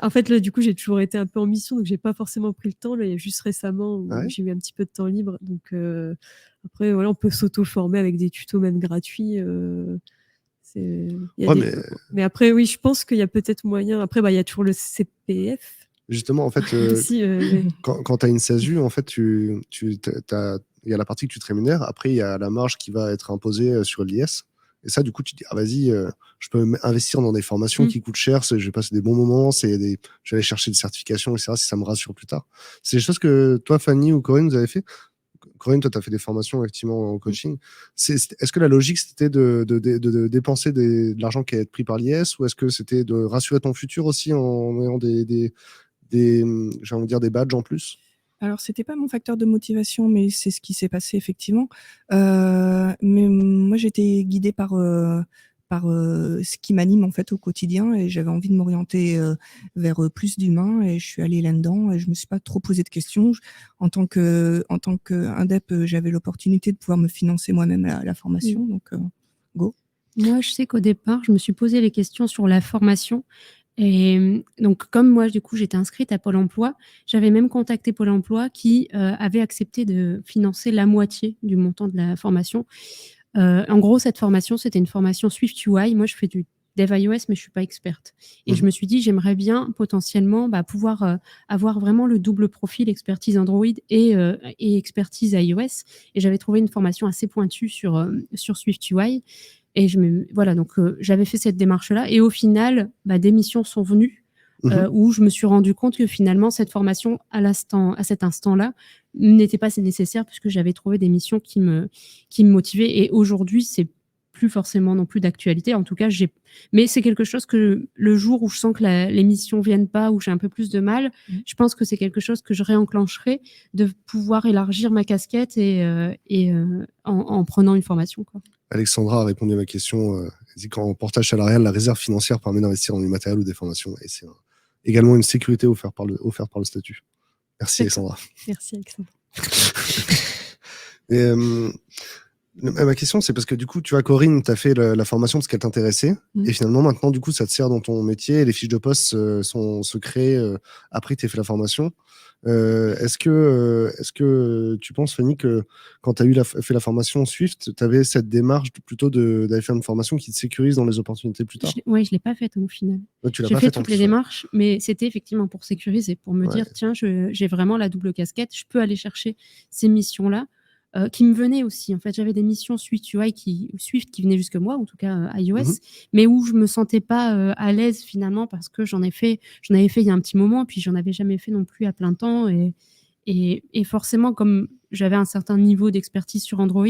Speaker 3: En fait, là, du coup, j'ai toujours été un peu en mission, donc j'ai pas forcément pris le temps. Là, il y a juste récemment où j'ai eu un petit peu de temps libre. Donc, après, voilà, on peut s'auto-former avec des tutos même gratuits. Mais après, oui, je pense qu'il y a peut-être moyen. Après, il y a toujours le CPF.
Speaker 2: Justement, en fait, quand tu as une SASU, en fait, il y a la partie que tu te rémunères. Après, il y a la marge qui va être imposée sur l'IS. Et ça, du coup, tu te dis, ah, vas-y, je peux investir dans des formations qui coûtent cher, je vais passer des bons moments, je vais aller chercher des certifications, etc., si ça me rassure plus tard. C'est des choses que toi, Fanny ou Corinne, vous avez fait? Corinne, toi, tu as fait des formations effectivement en coaching. Est-ce que la logique, c'était de dépenser de l'argent qui allait être pris par l'IS, ou est-ce que c'était de rassurer ton futur aussi en ayant j'ai envie de dire des badges en plus?
Speaker 4: Alors, c'était pas mon facteur de motivation, mais c'est ce qui s'est passé effectivement. Mais moi, j'étais guidée par ce qui m'anime en fait au quotidien, et j'avais envie de m'orienter vers plus d'humain, et je suis allée là-dedans et je me suis pas trop posé de questions. En tant qu'indep, j'avais l'opportunité de pouvoir me financer moi-même la formation, donc go.
Speaker 1: Moi, je sais qu'au départ, je me suis posé les questions sur la formation. Et donc, comme moi, du coup, j'étais inscrite à Pôle emploi, j'avais même contacté Pôle emploi qui avait accepté de financer la moitié du montant de la formation. En gros, cette formation, c'était une formation SwiftUI. Moi, je fais du dev iOS, mais je ne suis pas experte. Et je me suis dit, j'aimerais bien potentiellement pouvoir avoir vraiment le double profil, expertise Android et expertise iOS. Et j'avais trouvé une formation assez pointue sur SwiftUI. Et voilà, donc j'avais fait cette démarche-là. Et au final, des missions sont venues où je me suis rendu compte que finalement, cette formation, à cet instant-là, n'était pas nécessaire, puisque j'avais trouvé des missions qui me motivaient. Et aujourd'hui, c'est plus forcément non plus d'actualité. En tout cas, mais c'est quelque chose que le jour où je sens que les missions viennent pas, où j'ai un peu plus de mal, je pense que c'est quelque chose que je réenclencherai, de pouvoir élargir ma casquette en prenant une formation, quoi.
Speaker 2: Alexandra a répondu à ma question. Elle dit qu'en portage salarial, la réserve financière permet d'investir dans du matériel ou des formations. Et c'est également une sécurité offerte par le statut. Merci, Alexandra.
Speaker 3: Merci, Alexandra.
Speaker 2: Et, Ma question, c'est parce que du coup, tu vois, Corinne, tu as fait la formation parce qu'elle t'intéressait.
Speaker 4: Mhm.
Speaker 2: Et finalement, maintenant, du coup, ça te sert dans ton métier. Et les fiches de poste se créent après que tu aies fait la formation. Est-ce que tu penses, Fanny, que quand tu as fait la formation Swift, tu avais cette démarche plutôt d'aller faire une formation qui te sécurise dans les opportunités plus tard?
Speaker 1: Ouais, je l'ai pas faite au final.
Speaker 2: Ouais, tu l'as
Speaker 1: J'ai
Speaker 2: pas
Speaker 1: fait
Speaker 2: faite en
Speaker 1: toutes les
Speaker 2: plus. Ouais.
Speaker 1: démarches, mais c'était effectivement pour sécuriser, pour me
Speaker 2: Ouais.
Speaker 1: dire, tiens, j'ai vraiment la double casquette, je peux aller chercher ces missions-là, qui me venaient aussi. En fait, j'avais des missions Swift UI Swift qui venaient jusque moi, en tout cas iOS,
Speaker 2: Mhm.
Speaker 1: mais où je me sentais pas à l'aise finalement parce que j'en avais fait il y a un petit moment, puis j'en avais jamais fait non plus à plein temps. Et forcément, comme j'avais un certain niveau d'expertise sur Android,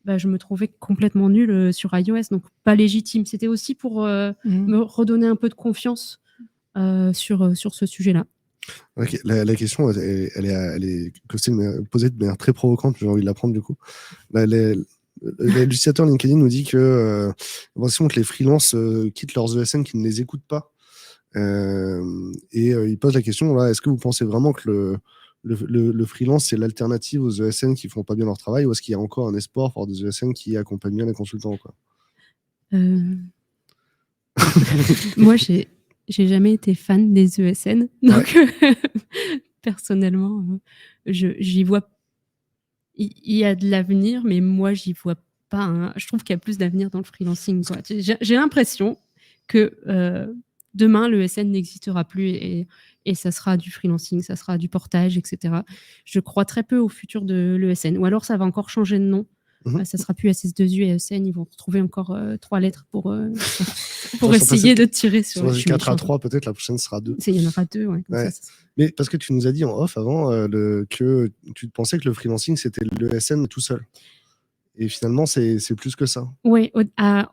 Speaker 1: bah, je me trouvais complètement nulle sur iOS, donc pas légitime. C'était aussi pour me redonner un peu de confiance sur ce sujet-là.
Speaker 2: Ok, la question, elle est posée de manière très provocante, j'ai envie de la prendre du coup. L'utilisateur LinkedIn nous dit que l'impression que les freelances quittent leurs ESN qui ne les écoutent pas. Il pose la question, là, est-ce que vous pensez vraiment que le freelance, c'est l'alternative aux ESN qui font pas bien leur travail, ou est-ce qu'il y a encore un espoir pour des ESN qui accompagnent bien les consultants, quoi?
Speaker 1: Moi, j'ai jamais été fan des ESN, donc personnellement, j'y vois. Il y a de l'avenir, mais moi, j'y vois pas. Je trouve qu'il y a plus d'avenir dans le freelancing, quoi. J'ai l'impression que demain, le ESN n'existera plus et ça sera du freelancing, ça sera du portage, etc. Je crois très peu au futur de l'ESN. Ou alors, ça va encore changer de nom. Ça sera plus SS2U et ESN. Ils vont retrouver encore 3 lettres pour essayer de tirer sur.
Speaker 2: Sur 4 à 3, peut-être la prochaine sera 2.
Speaker 1: Il y en aura 2, ouais.
Speaker 2: Ouais. Mais parce que tu nous as dit en off avant que tu pensais que le freelancing, c'était l'ESN tout seul. Et finalement, c'est plus que ça.
Speaker 1: Oui,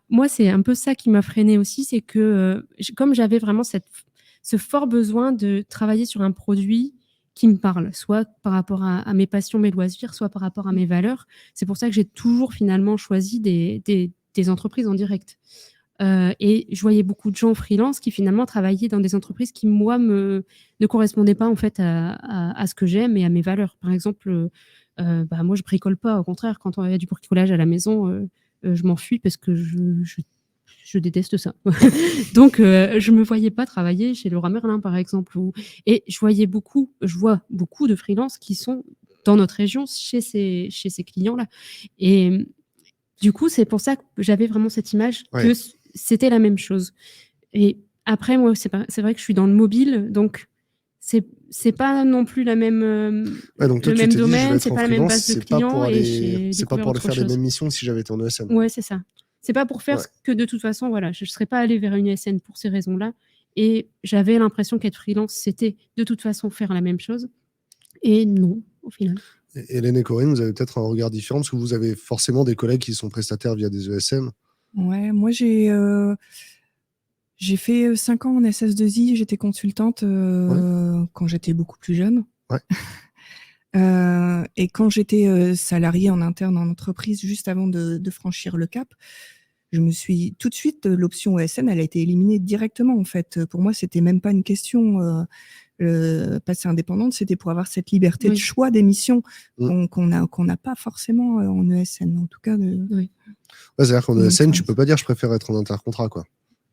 Speaker 1: moi, c'est un peu ça qui m'a freinée aussi, c'est que comme j'avais vraiment ce fort besoin de travailler sur un produit qui me parle, soit par rapport à mes passions, mes loisirs, soit par rapport à mes valeurs. C'est pour ça que j'ai toujours finalement choisi des entreprises en direct. Et je voyais beaucoup de gens freelance qui finalement travaillaient dans des entreprises qui, moi, ne correspondaient pas en fait à ce que j'aime et à mes valeurs. Par exemple, moi, je bricole pas. Au contraire, quand il y a du bricolage à la maison, je m'enfuis parce que je déteste ça. Donc, je me voyais pas travailler chez Leroy Merlin, par exemple. Et je vois beaucoup de freelances qui sont dans notre région chez ces clients-là. Et du coup, c'est pour ça que j'avais vraiment cette image que c'était la même chose. Et après, moi, c'est vrai que je suis dans le mobile, donc c'est pas non plus la même,
Speaker 2: donc toi,
Speaker 1: le
Speaker 2: tu
Speaker 1: même
Speaker 2: t'es dit, je vais
Speaker 1: domaine,
Speaker 2: être
Speaker 1: c'est
Speaker 2: en
Speaker 1: pas la même
Speaker 2: freelance,
Speaker 1: base de clients et j'ai
Speaker 2: c'est pas
Speaker 1: découvert
Speaker 2: pour aller
Speaker 1: autre
Speaker 2: faire les
Speaker 1: chose.
Speaker 2: mêmes missions que si j'avais été en ESN.
Speaker 1: Ouais, c'est ça. C'est pas pour faire ce que de toute façon, voilà, je serais pas allée vers une ESN pour ces raisons-là. Et j'avais l'impression qu'être freelance, c'était de toute façon faire la même chose. Et non, au final.
Speaker 2: Hélène et Corinne, vous avez peut-être un regard différent parce que vous avez forcément des collègues qui sont prestataires via des ESN.
Speaker 4: Ouais, moi j'ai fait 5 ans en SS2I, j'étais consultante quand j'étais beaucoup plus jeune.
Speaker 2: Ouais.
Speaker 4: Et quand j'étais salariée en interne en entreprise, juste avant de franchir le cap, je me suis tout de suite, l'option ESN, elle a été éliminée directement en fait. Pour moi, c'était même pas une question. Passer indépendante, c'était pour avoir cette liberté de choix des missions qu'on n'a pas forcément en ESN. En tout cas,
Speaker 2: c'est-à-dire qu'en ESN, tu peux pas dire je préfère être en intercontrat, quoi.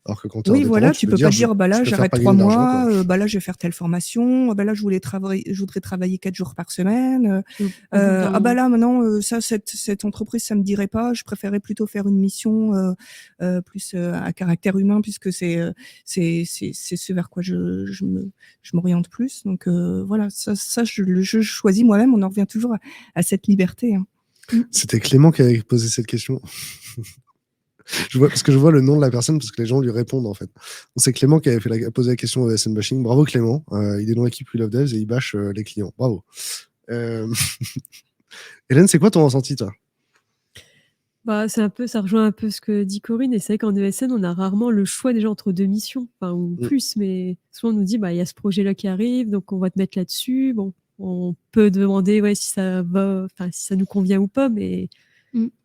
Speaker 2: Alors que quand tu es indépendant,
Speaker 4: voilà, tu peux pas dire là j'arrête 3 mois, là je vais faire telle formation, là je voudrais travailler 4 jours par semaine, là maintenant cette entreprise ça me dirait pas, je préférais plutôt faire une mission plus à caractère humain puisque c'est ce vers quoi je m'oriente plus. Donc voilà, ça je choisis moi-même, on en revient toujours à cette liberté. Hein.
Speaker 2: C'était Clément qui avait posé cette question. Parce que je vois le nom de la personne parce que les gens lui répondent en fait. C'est Clément qui avait posé la question au ESN Bashing. Bravo Clément, il est dans l'équipe We Love Devs et il bâche les clients. Bravo. Hélène, c'est quoi ton ressenti toi?
Speaker 3: Ça rejoint un peu ce que dit Corinne, et c'est vrai qu'en ESN, on a rarement le choix déjà entre 2 missions, ou plus, mais souvent on nous dit, il y a ce projet-là qui arrive, donc on va te mettre là-dessus. Bon, on peut demander si ça va, si ça nous convient ou pas, mais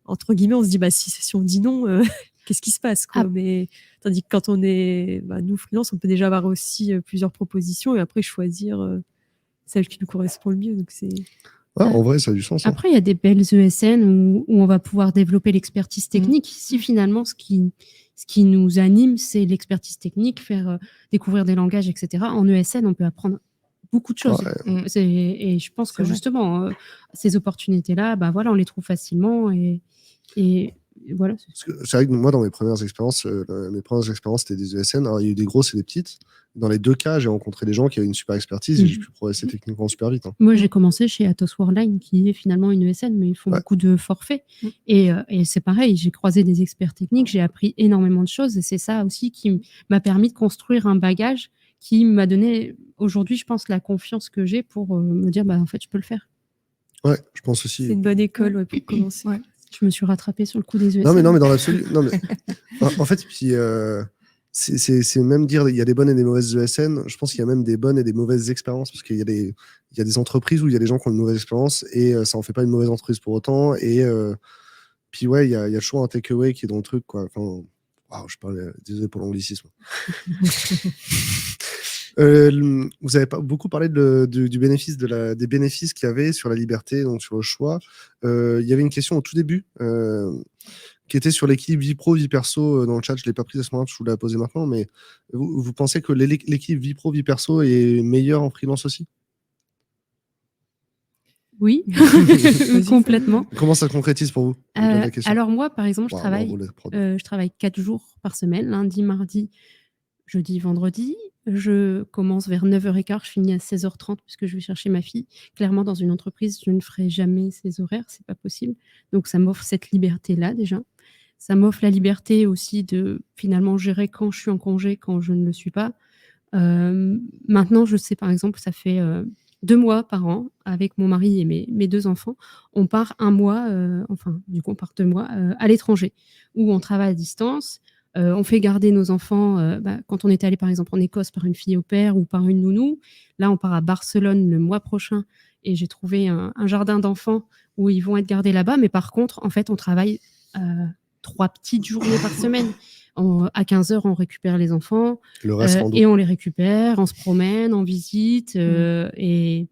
Speaker 3: entre guillemets, on se dit, si on dit non, qu'est-ce qui se passe, quoi. Mais tandis que quand on est, nous, freelance, on peut déjà avoir aussi plusieurs propositions et après choisir celle qui nous correspond le mieux. Donc
Speaker 2: Ouais, en vrai, ça a du sens. Hein.
Speaker 1: Après, il y a des belles ESN où on va pouvoir développer l'expertise technique. Si finalement, ce qui nous anime, c'est l'expertise technique, faire découvrir des langages, etc. En ESN, on peut apprendre beaucoup de choses.
Speaker 2: Ouais.
Speaker 1: Et je pense
Speaker 4: C'est
Speaker 1: que
Speaker 4: vrai.
Speaker 1: justement, ces opportunités-là, bah voilà, on les trouve facilement. Et voilà.
Speaker 2: Parce que c'est vrai que moi, dans mes premières expériences, c'était des ESN. Alors, il y a eu des grosses et des petites. Dans les deux cas, j'ai rencontré des gens qui avaient une super expertise et j'ai pu progresser techniquement super vite. Hein.
Speaker 1: Moi, j'ai commencé chez Atos Worldline, qui est finalement une ESN, mais ils font beaucoup de forfaits. Et c'est pareil, j'ai croisé des experts techniques, j'ai appris énormément de choses. Et c'est ça aussi qui m'a permis de construire un bagage qui m'a donné, aujourd'hui, je pense, la confiance que j'ai pour me dire, bah, en fait, je peux le faire.
Speaker 2: Ouais, je pense aussi.
Speaker 3: C'est une bonne école pour commencer.
Speaker 4: Ouais.
Speaker 1: Je me suis rattrapée sur le coup des ESN.
Speaker 2: Non, mais dans l'absolu. Non, mais en fait, puis c'est même dire il y a des bonnes et des mauvaises ESN. Je pense qu'il y a même des bonnes et des mauvaises expériences parce qu'il y a des entreprises où il y a des gens qui ont une mauvaise expérience et ça en fait pas une mauvaise entreprise pour autant. Et puis ouais, il y a toujours un takeaway qui est dans le truc, quoi. Enfin, je parle, désolé pour l'anglicisme. Vous avez pas beaucoup parlé du bénéfice des bénéfices qu'il y avait sur la liberté, donc sur le choix. Il y avait une question au tout début qui était sur l'équilibre vie pro, vie perso dans le chat. Je l'ai pas prise à ce moment-là, je vous la poser maintenant, mais vous pensez que l'équilibre vie pro, vie perso est meilleure en freelance aussi?
Speaker 1: Oui, complètement.
Speaker 2: Comment ça se concrétise pour vous?
Speaker 1: Alors moi, par exemple, je
Speaker 2: Bravo,
Speaker 1: travaille 4 jours par semaine, lundi, mardi, jeudi, vendredi. Je commence vers 9h15, je finis à 16h30 puisque je vais chercher ma fille. Clairement, dans une entreprise, je ne ferai jamais ces horaires, c'est pas possible. Donc ça m'offre cette liberté-là déjà. Ça m'offre la liberté aussi de finalement gérer quand je suis en congé, quand je ne le suis pas. Maintenant, je sais par exemple, ça fait 2 mois par an avec mon mari et mes 2 enfants. On part un mois, du coup on part 2 mois à l'étranger où on travaille à distance. On fait garder nos enfants quand on est allé par exemple en Écosse par une fille au pair ou par une nounou. Là, on part à Barcelone le mois prochain et j'ai trouvé un jardin d'enfants où ils vont être gardés là-bas. Mais par contre, en fait, on travaille 3 petites journées par semaine. À 15h, on récupère les enfants et on les récupère, on se promène, on visite et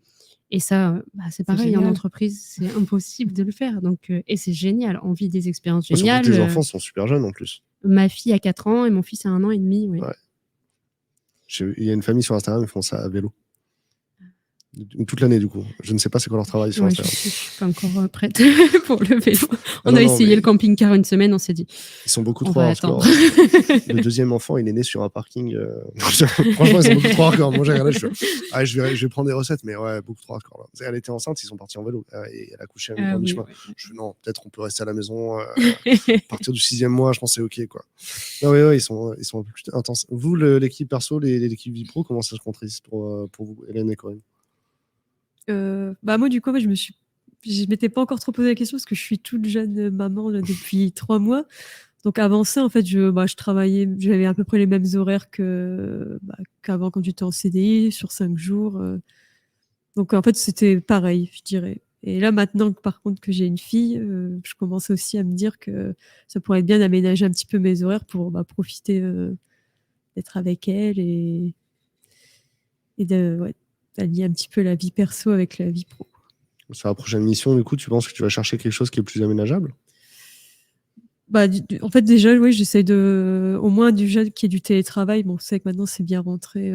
Speaker 1: ça, c'est pareil, en entreprise, c'est impossible de le faire. Donc, et c'est génial, on vit des expériences géniales.
Speaker 2: Surtout que tes enfants sont super jeunes en plus.
Speaker 1: Ma fille a 4 ans et mon fils a 1 an et demi. Ouais.
Speaker 2: Il y a une famille sur Instagram, ils font ça à vélo. Toute l'année, du coup. Je ne sais pas c'est quoi leur travail sur Instagram.
Speaker 1: Je suis pas encore prête pour le vélo. On a essayé le camping-car une semaine, on s'est dit.
Speaker 2: Ils sont beaucoup trop hardcore. Le deuxième enfant, il est né sur un parking. Franchement, ils sont beaucoup trop hardcore. Moi, j'ai regardé, je vais prendre des recettes, mais ouais, beaucoup trop hardcore. Là. Elle était enceinte, ils sont partis en vélo et elle a couché à mi-chemin. Non, peut-être on peut rester à la maison. À partir du 6e mois, je pense que c'est OK, quoi. Non, ouais, ils sont un peu plus intenses. Vous, l'équipe perso, l'équipe vie pro, comment ça se concrétise pour vous, Hélène et Corinne?
Speaker 3: Moi, du coup, je m'étais pas encore trop posé la question parce que je suis toute jeune maman là, depuis 3 mois. Donc avant ça, en fait, je travaillais, j'avais à peu près les mêmes horaires qu'avant quand j'étais en CDI sur 5 jours. Donc en fait, c'était pareil, je dirais. Et là, maintenant, par contre, que j'ai une fille, je commence aussi à me dire que ça pourrait être bien d'aménager un petit peu mes horaires pour profiter d'être avec elle et d'allier un petit peu la vie perso avec la vie pro.
Speaker 2: Sur la prochaine mission, du coup, tu penses que tu vas chercher quelque chose qui est plus aménageable?
Speaker 3: En fait, déjà, oui, j'essaie au moins déjà qu'il y ait du télétravail. Bon, c'est que maintenant, c'est bien rentré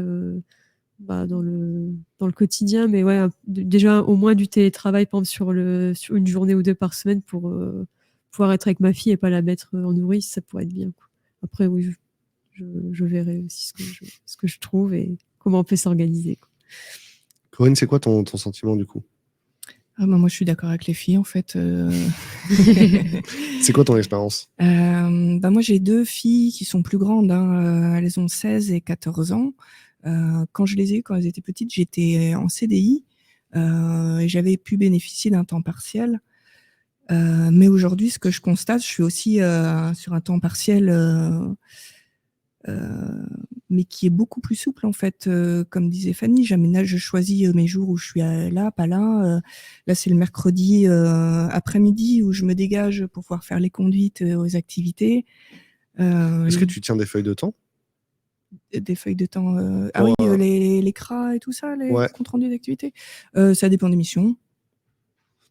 Speaker 3: dans le quotidien, mais ouais, déjà au moins du télétravail, par exemple, sur une journée ou 2 par semaine pour pouvoir être avec ma fille et pas la mettre en nourrice, ça pourrait être bien, quoi. Après, oui, je verrai aussi ce que je trouve et comment on peut s'organiser, quoi.
Speaker 2: Corinne, c'est quoi ton sentiment du coup?
Speaker 4: Moi, je suis d'accord avec les filles, en fait.
Speaker 2: C'est quoi ton expérience?
Speaker 4: Moi, j'ai 2 filles qui sont plus grandes. Elles ont 16 et 14 ans. Quand je les ai eues, quand elles étaient petites, j'étais en CDI et j'avais pu bénéficier d'un temps partiel. Mais aujourd'hui, ce que je constate, je suis aussi sur un temps partiel mais qui est beaucoup plus souple en fait. Comme disait Fanny, je choisis mes jours où je suis là, pas là. Là, c'est le mercredi après-midi où je me dégage pour pouvoir faire les conduites aux activités.
Speaker 2: Est-ce que tu tiens des feuilles de temps?
Speaker 4: Des feuilles de temps les CRA et tout ça, les comptes rendus d'activité. Ça dépend des missions.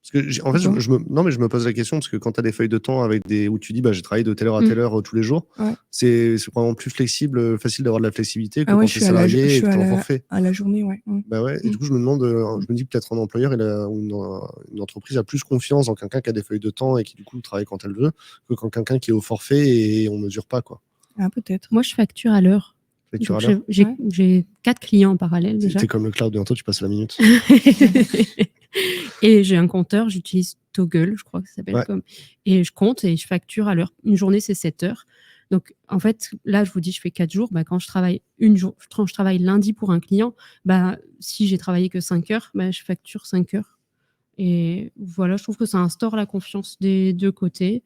Speaker 2: Parce que en fait,
Speaker 4: Pourquoi
Speaker 2: non, mais je me pose la question parce que quand tu as des feuilles de temps avec où tu dis j'ai travaillé de telle heure à telle heure tous les jours,
Speaker 4: Ouais.
Speaker 2: c'est vraiment plus flexible, facile d'avoir de la flexibilité que
Speaker 4: Ah ouais,
Speaker 2: quand tu es salarié et que tu es en forfait.
Speaker 4: à la journée, ouais.
Speaker 2: Bah ouais, et du coup, je me dis que peut-être un employeur ou une entreprise a plus confiance dans quelqu'un qui a des feuilles de temps et qui du coup travaille quand elle veut que quand quelqu'un qui est au forfait et on mesure pas, quoi.
Speaker 4: Ah, peut-être.
Speaker 1: Moi, je facture à l'heure.
Speaker 2: Facture à
Speaker 1: Donc,
Speaker 2: l'heure.
Speaker 1: j'ai 4 clients en parallèle déjà.
Speaker 2: C'est comme le cloud, bientôt tu passes à la minute.
Speaker 1: Et j'ai un compteur, j'utilise Toggle, je crois que ça s'appelle
Speaker 2: Ouais.
Speaker 1: comme. Et je compte et je facture à l'heure. Une journée, c'est 7 heures. Donc, en fait, là, je vous dis, je fais 4 jours. Bah, quand je travaille quand je travaille lundi pour un client, bah, si j'ai travaillé que 5 heures, bah, je facture 5 heures. Et voilà, je trouve que ça instaure la confiance des deux côtés.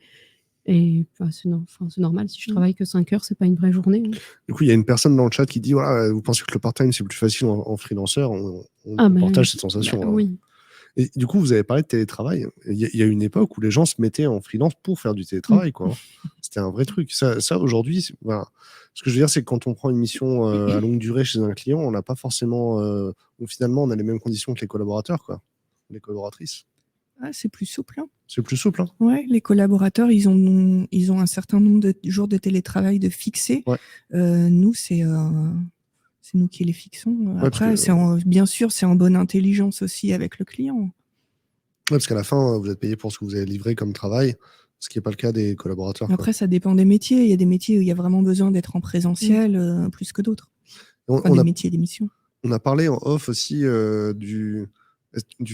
Speaker 1: Et c'est normal, si je travaille que 5 heures, c'est pas une vraie journée. Hein.
Speaker 2: Du coup, il y a une personne dans le chat qui dit voilà, vous pensez que le part-time c'est plus facile en freelanceur, on partage cette sensation.
Speaker 1: Bah,
Speaker 2: hein.
Speaker 1: oui.
Speaker 2: Et du coup, vous avez parlé de télétravail. Il y a une époque où les gens se mettaient en freelance pour faire du télétravail, quoi. C'était un vrai truc. Ça aujourd'hui, voilà. Ce que je veux dire, c'est que quand on prend une mission à longue durée chez un client, on n'a pas forcément. Finalement, on a les mêmes conditions que les collaborateurs, quoi. Les collaboratrices.
Speaker 4: Ah, c'est plus souple. Hein.
Speaker 2: C'est plus souple. Hein.
Speaker 4: Ouais, les collaborateurs, ils ont un certain nombre de jours de télétravail de fixés.
Speaker 2: Ouais.
Speaker 4: Nous, c'est nous qui les fixons. Après, bien sûr, c'est en bonne intelligence aussi avec le client.
Speaker 2: Ouais, parce qu'à la fin, vous êtes payé pour ce que vous avez livré comme travail, ce qui n'est pas le cas des collaborateurs.
Speaker 4: Après, ça dépend des métiers. Il y a des métiers où il y a vraiment besoin d'être en présentiel plus que d'autres. Des métiers et des missions.
Speaker 2: On a parlé en off aussi du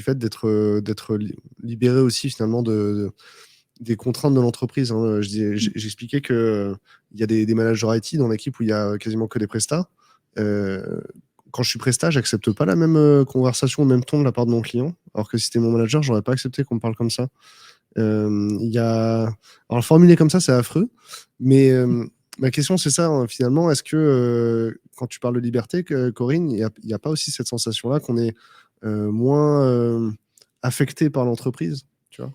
Speaker 2: fait d'être libéré aussi finalement des contraintes de l'entreprise. Hein. J'expliquais qu'il y a des managers IT dans l'équipe où il y a quasiment que des prestats. Quand je suis prestat, j'accepte pas la même conversation, le même ton de la part de mon client. Alors que si c'était mon manager, j'aurais pas accepté qu'on me parle comme ça. Alors formuler comme ça, c'est affreux. Mais ma question, c'est ça, hein, finalement. Est-ce que quand tu parles de liberté, Corinne, il n'y a pas aussi cette sensation-là qu'on est moins affecté par l'entreprise, tu vois?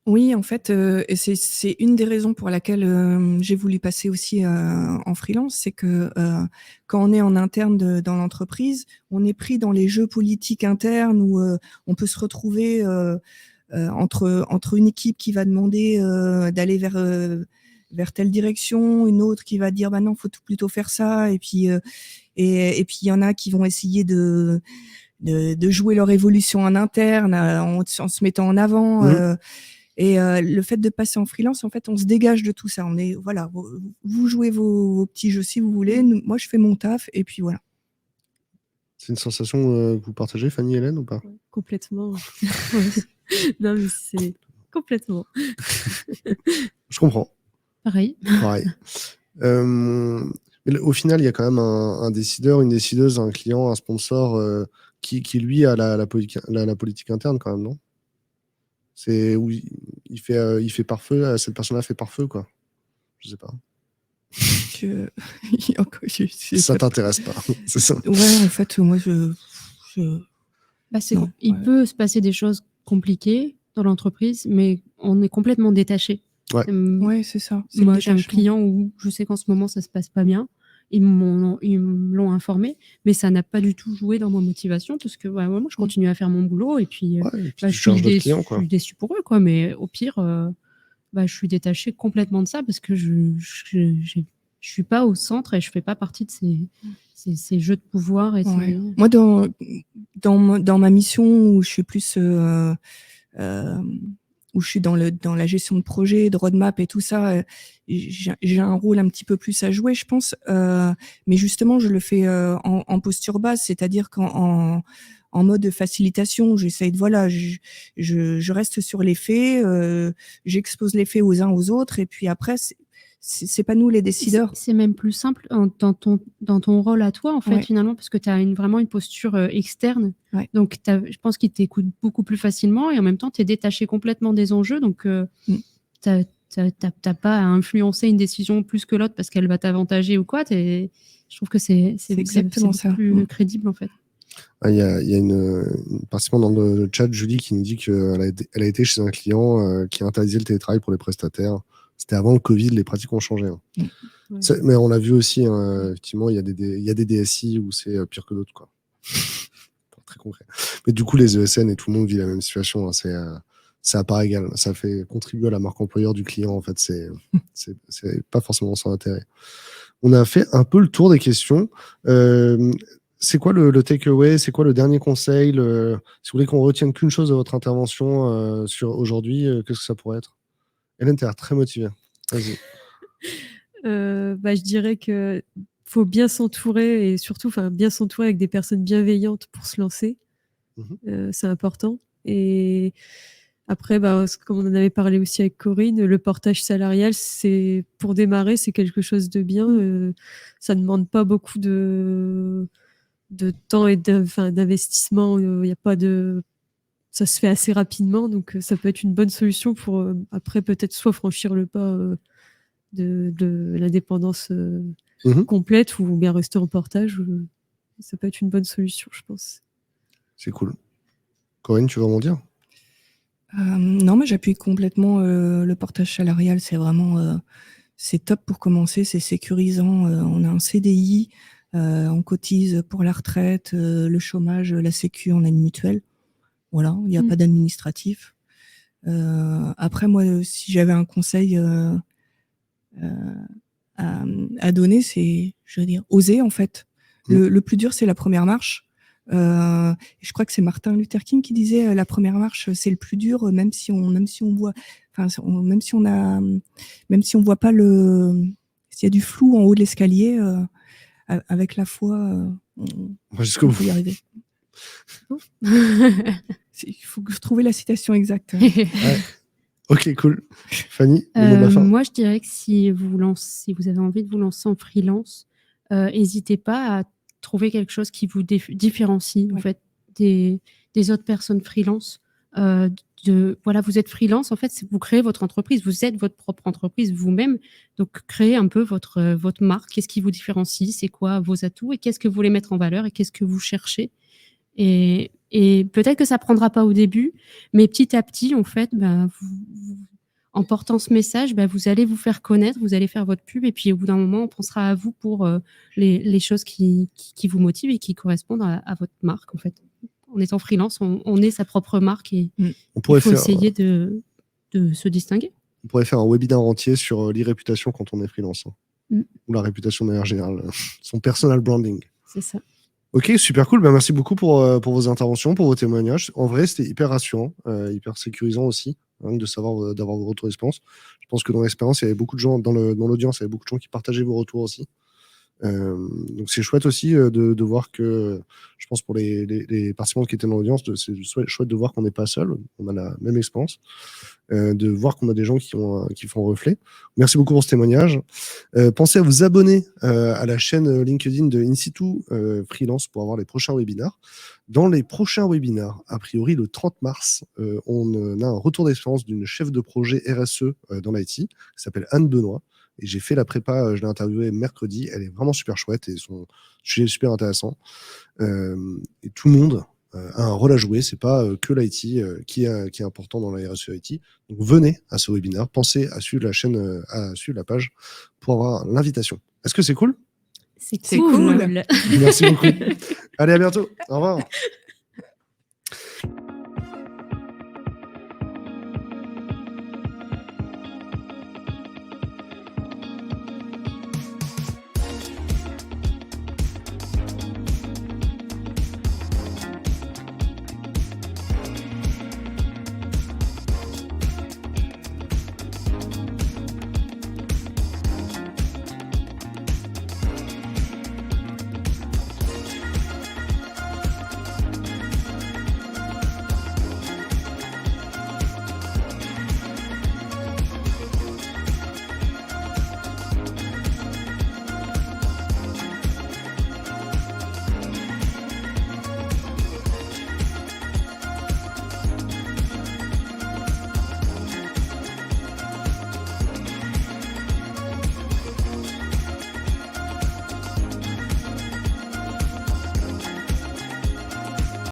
Speaker 4: Oui, en fait, et c'est une des raisons pour laquelle j'ai voulu passer aussi en freelance, c'est que quand on est en interne dans l'entreprise, on est pris dans les jeux politiques internes où on peut se retrouver entre une équipe qui va demander d'aller vers telle direction, une autre qui va dire bah non, faut plutôt faire ça, et puis il y en a qui vont essayer de jouer leur évolution en interne en se mettant en avant. Et le fait de passer en freelance, en fait, on se dégage de tout ça. On est, voilà, vous jouez vos petits jeux si vous voulez. Moi, je fais mon taf et puis voilà.
Speaker 2: C'est une sensation que vous partagez, Fanny, Hélène, ou pas?
Speaker 3: Complètement. Non, mais c'est complètement.
Speaker 2: Je comprends.
Speaker 1: Pareil.
Speaker 2: Mais au final, il y a quand même un décideur, une décideuse, un client, un sponsor qui lui a la politique interne quand même, non? C'est où il fait par feu, cette personne-là fait par feu, quoi. Je sais pas. Ça t'intéresse pas, c'est ça?
Speaker 4: Ouais, en fait, moi,
Speaker 1: il peut se passer des choses compliquées dans l'entreprise, mais on est complètement détaché.
Speaker 4: Ouais, c'est ça.
Speaker 1: Moi, j'ai un client où je sais qu'en ce moment, ça se passe pas bien. Ils me l'ont informé, mais ça n'a pas du tout joué dans ma motivation parce que moi, je continue à faire mon boulot et puis, je suis déçue pour eux, quoi. Mais au pire, je suis détachée complètement de ça parce que je suis pas au centre et je fais pas partie de ces jeux de pouvoir. Et
Speaker 4: moi, dans ma mission où je suis plus où je suis dans la gestion de projet, de roadmap et tout ça, j'ai un rôle un petit peu plus à jouer, je pense. Mais justement, je le fais en posture basse, c'est-à-dire qu'en mode facilitation, j'essaye de je reste sur les faits, j'expose les faits aux uns aux autres, et puis après, c'est pas nous les décideurs.
Speaker 1: C'est même plus simple dans ton rôle à toi, en fait, finalement, parce que tu as vraiment une posture externe.
Speaker 4: Ouais.
Speaker 1: Donc, je pense qu'ils t'écoutent beaucoup plus facilement et en même temps, tu es détaché complètement des enjeux. Donc, tu n'as pas à influencer une décision plus que l'autre parce qu'elle va t'avantager ou quoi. Je trouve que c'est
Speaker 4: exactement ça.
Speaker 1: Plus crédible, en fait.
Speaker 2: Il y a une participante dans le chat, Julie, qui nous dit qu'elle a été chez un client qui interdisait le télétravail pour les prestataires. C'était avant le Covid, les pratiques ont changé. Hein. Ouais. Mais on l'a vu aussi, effectivement, il y a des DSI où c'est pire que d'autres, quoi. Très concret. Mais du coup, les ESN et tout le monde vit la même situation. Hein. c'est à part égale. Ça fait contribuer à la marque employeur du client. En fait, c'est pas forcément sans intérêt. On a fait un peu le tour des questions. C'est quoi le takeaway? C'est quoi le dernier conseil? Si vous voulez qu'on retienne qu'une chose de votre intervention sur aujourd'hui, qu'est-ce que ça pourrait être? Hélène, tu as l'air très motivée. Vas-y.
Speaker 3: Je dirais que faut bien s'entourer et surtout bien s'entourer avec des personnes bienveillantes pour se lancer. C'est important. Et après, comme on en avait parlé aussi avec Corinne, le portage salarial, c'est pour démarrer, c'est quelque chose de bien. Ça ne demande pas beaucoup de temps et d'investissement. Y a pas de... Ça se fait assez rapidement, donc ça peut être une bonne solution pour après peut-être soit franchir le pas de l'indépendance complète ou bien rester en portage. Ça peut être une bonne solution, je pense.
Speaker 2: C'est cool. Corinne, tu veux rebondir?
Speaker 4: Non, mais j'appuie complètement le portage salarial. C'est vraiment c'est top pour commencer, c'est sécurisant. On a un CDI, on cotise pour la retraite, le chômage, la sécu, on a une mutuelle. Voilà, il n'y a pas d'administratif. Après, moi, si j'avais un conseil à donner, c'est, je veux dire, oser en fait. Le plus dur, c'est la première marche. Je crois que c'est Martin Luther King qui disait la première marche, c'est le plus dur, même si on voit, même si on voit pas s'il y a du flou en haut de l'escalier, avec la foi, on peut y arriver. Il faut trouver la citation exacte.
Speaker 2: Ouais. Ok, cool. Fanny, le mot de la fin.
Speaker 1: Moi, je dirais que si vous avez envie de vous lancer en freelance, n'hésitez pas à trouver quelque chose qui vous différencie en fait des autres personnes freelance. Voilà, vous êtes freelance, en fait, vous créez votre entreprise, vous êtes votre propre entreprise vous-même, donc créez un peu votre marque. Qu'est-ce qui vous différencie? C'est quoi vos atouts et qu'est-ce que vous voulez mettre en valeur et qu'est-ce que vous cherchez? Et peut-être que ça prendra pas au début, mais petit à petit, en fait, en portant ce message, vous allez vous faire connaître, vous allez faire votre pub, et puis au bout d'un moment, on pensera à vous pour les choses qui vous motivent et qui correspondent à votre marque, en fait. En étant freelance, on est sa propre marque et il faut essayer de se distinguer.
Speaker 2: On pourrait faire un webinaire entier sur l'e-réputation quand on est freelance. Ou la réputation de manière générale. Son personal branding.
Speaker 1: C'est ça.
Speaker 2: Ok, super cool. Merci beaucoup pour vos interventions, pour vos témoignages. En vrai, c'était hyper rassurant, hyper sécurisant aussi, de savoir d'avoir vos retours d'expérience. Je pense que dans l'expérience, il y avait beaucoup de gens, dans l'audience, il y avait beaucoup de gens qui partageaient vos retours aussi. Donc c'est chouette aussi de voir que, je pense pour les participants qui étaient dans l'audience, c'est chouette de voir qu'on n'est pas seul, on a la même expérience, de voir qu'on a des gens qui font reflet. Merci beaucoup pour ce témoignage. Pensez à vous abonner à la chaîne LinkedIn de In-Situ Freelance pour avoir les prochains webinars. Dans les prochains webinars, a priori le 30 mars, on a un retour d'expérience d'une chef de projet RSE dans l'IT qui s'appelle Anne Benoît. Et j'ai fait la prépa, je l'ai interviewée mercredi. Elle est vraiment super chouette et son sujet est super intéressant. Et tout le monde a un rôle à jouer. C'est pas que l'IT qui est important dans la RSE IT. Donc venez à ce webinaire. Pensez à suivre la chaîne, à suivre la page pour avoir l'invitation. Est-ce que c'est cool?
Speaker 1: C'est cool.
Speaker 2: Merci beaucoup. Allez, à bientôt. Au revoir.